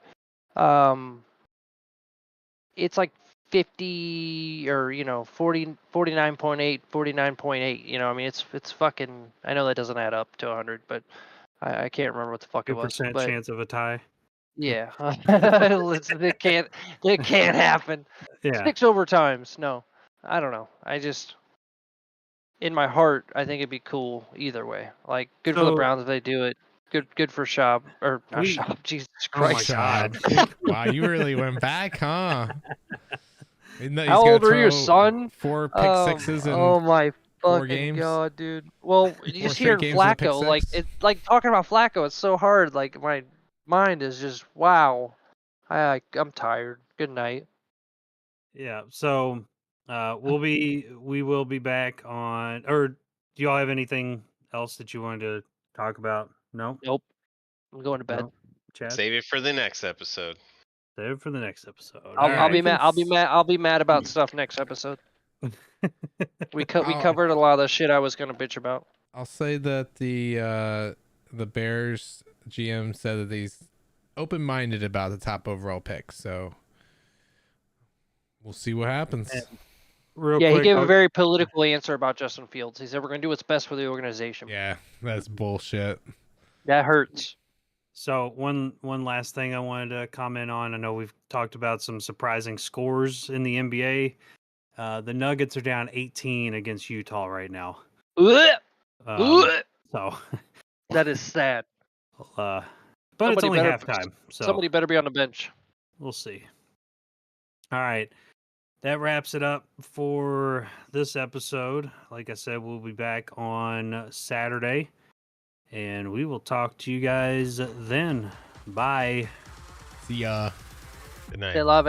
it's like 50 or 40, 49.8, 49.8. I mean, it's fucking. I know that doesn't add up to 100, but I can't remember what the fuck it was. 2% But chance of a tie. yeah, listen, it can't happen. Yeah. 6 overtimes. No, I don't know. I just, in my heart, I think it'd be cool either way. Like, good for the So- Browns if they do it. Good for Schaub or not We- Schaub. Jesus Oh my Christ! God. Wow, you really went back, huh? Isn't that he's How gonna old are you, throw son? 4 pick sixes and oh my 4 fucking games? god, dude. Well, you just straight hear games with a pick Flacco, like six? it's like talking about Flacco. It's so hard. Like my mind is just wow. I'm tired. Good night. Yeah. So we will be back on. Or do y'all have anything else that you wanted to talk about? No. Nope. I'm going to bed. No? Chad. Save it for the next episode. Save it for the next episode. I'll be Alright. mad. I'll be mad about stuff next episode. We I'll- covered a lot of the shit I was gonna bitch about. I'll say that the Bears GM said that he's open-minded about the top overall pick, so we'll see what happens. And- Real Yeah, he quick, gave a I'll- very political answer about Justin Fields. He said we're gonna do what's best for the organization. Yeah, that's bullshit. That hurts. So one last thing I wanted to comment on. I know we've talked about some surprising scores in the NBA. The Nuggets are down 18 against Utah right now. Ugh! Um, Ugh! so, That is sad. but it's Somebody only better- halftime, so Somebody better be on the bench. we'll see. All right, that wraps it up for this episode. Like I said, we'll be back on Saturday, and we will talk to you guys then. Bye. See ya. Good night. They love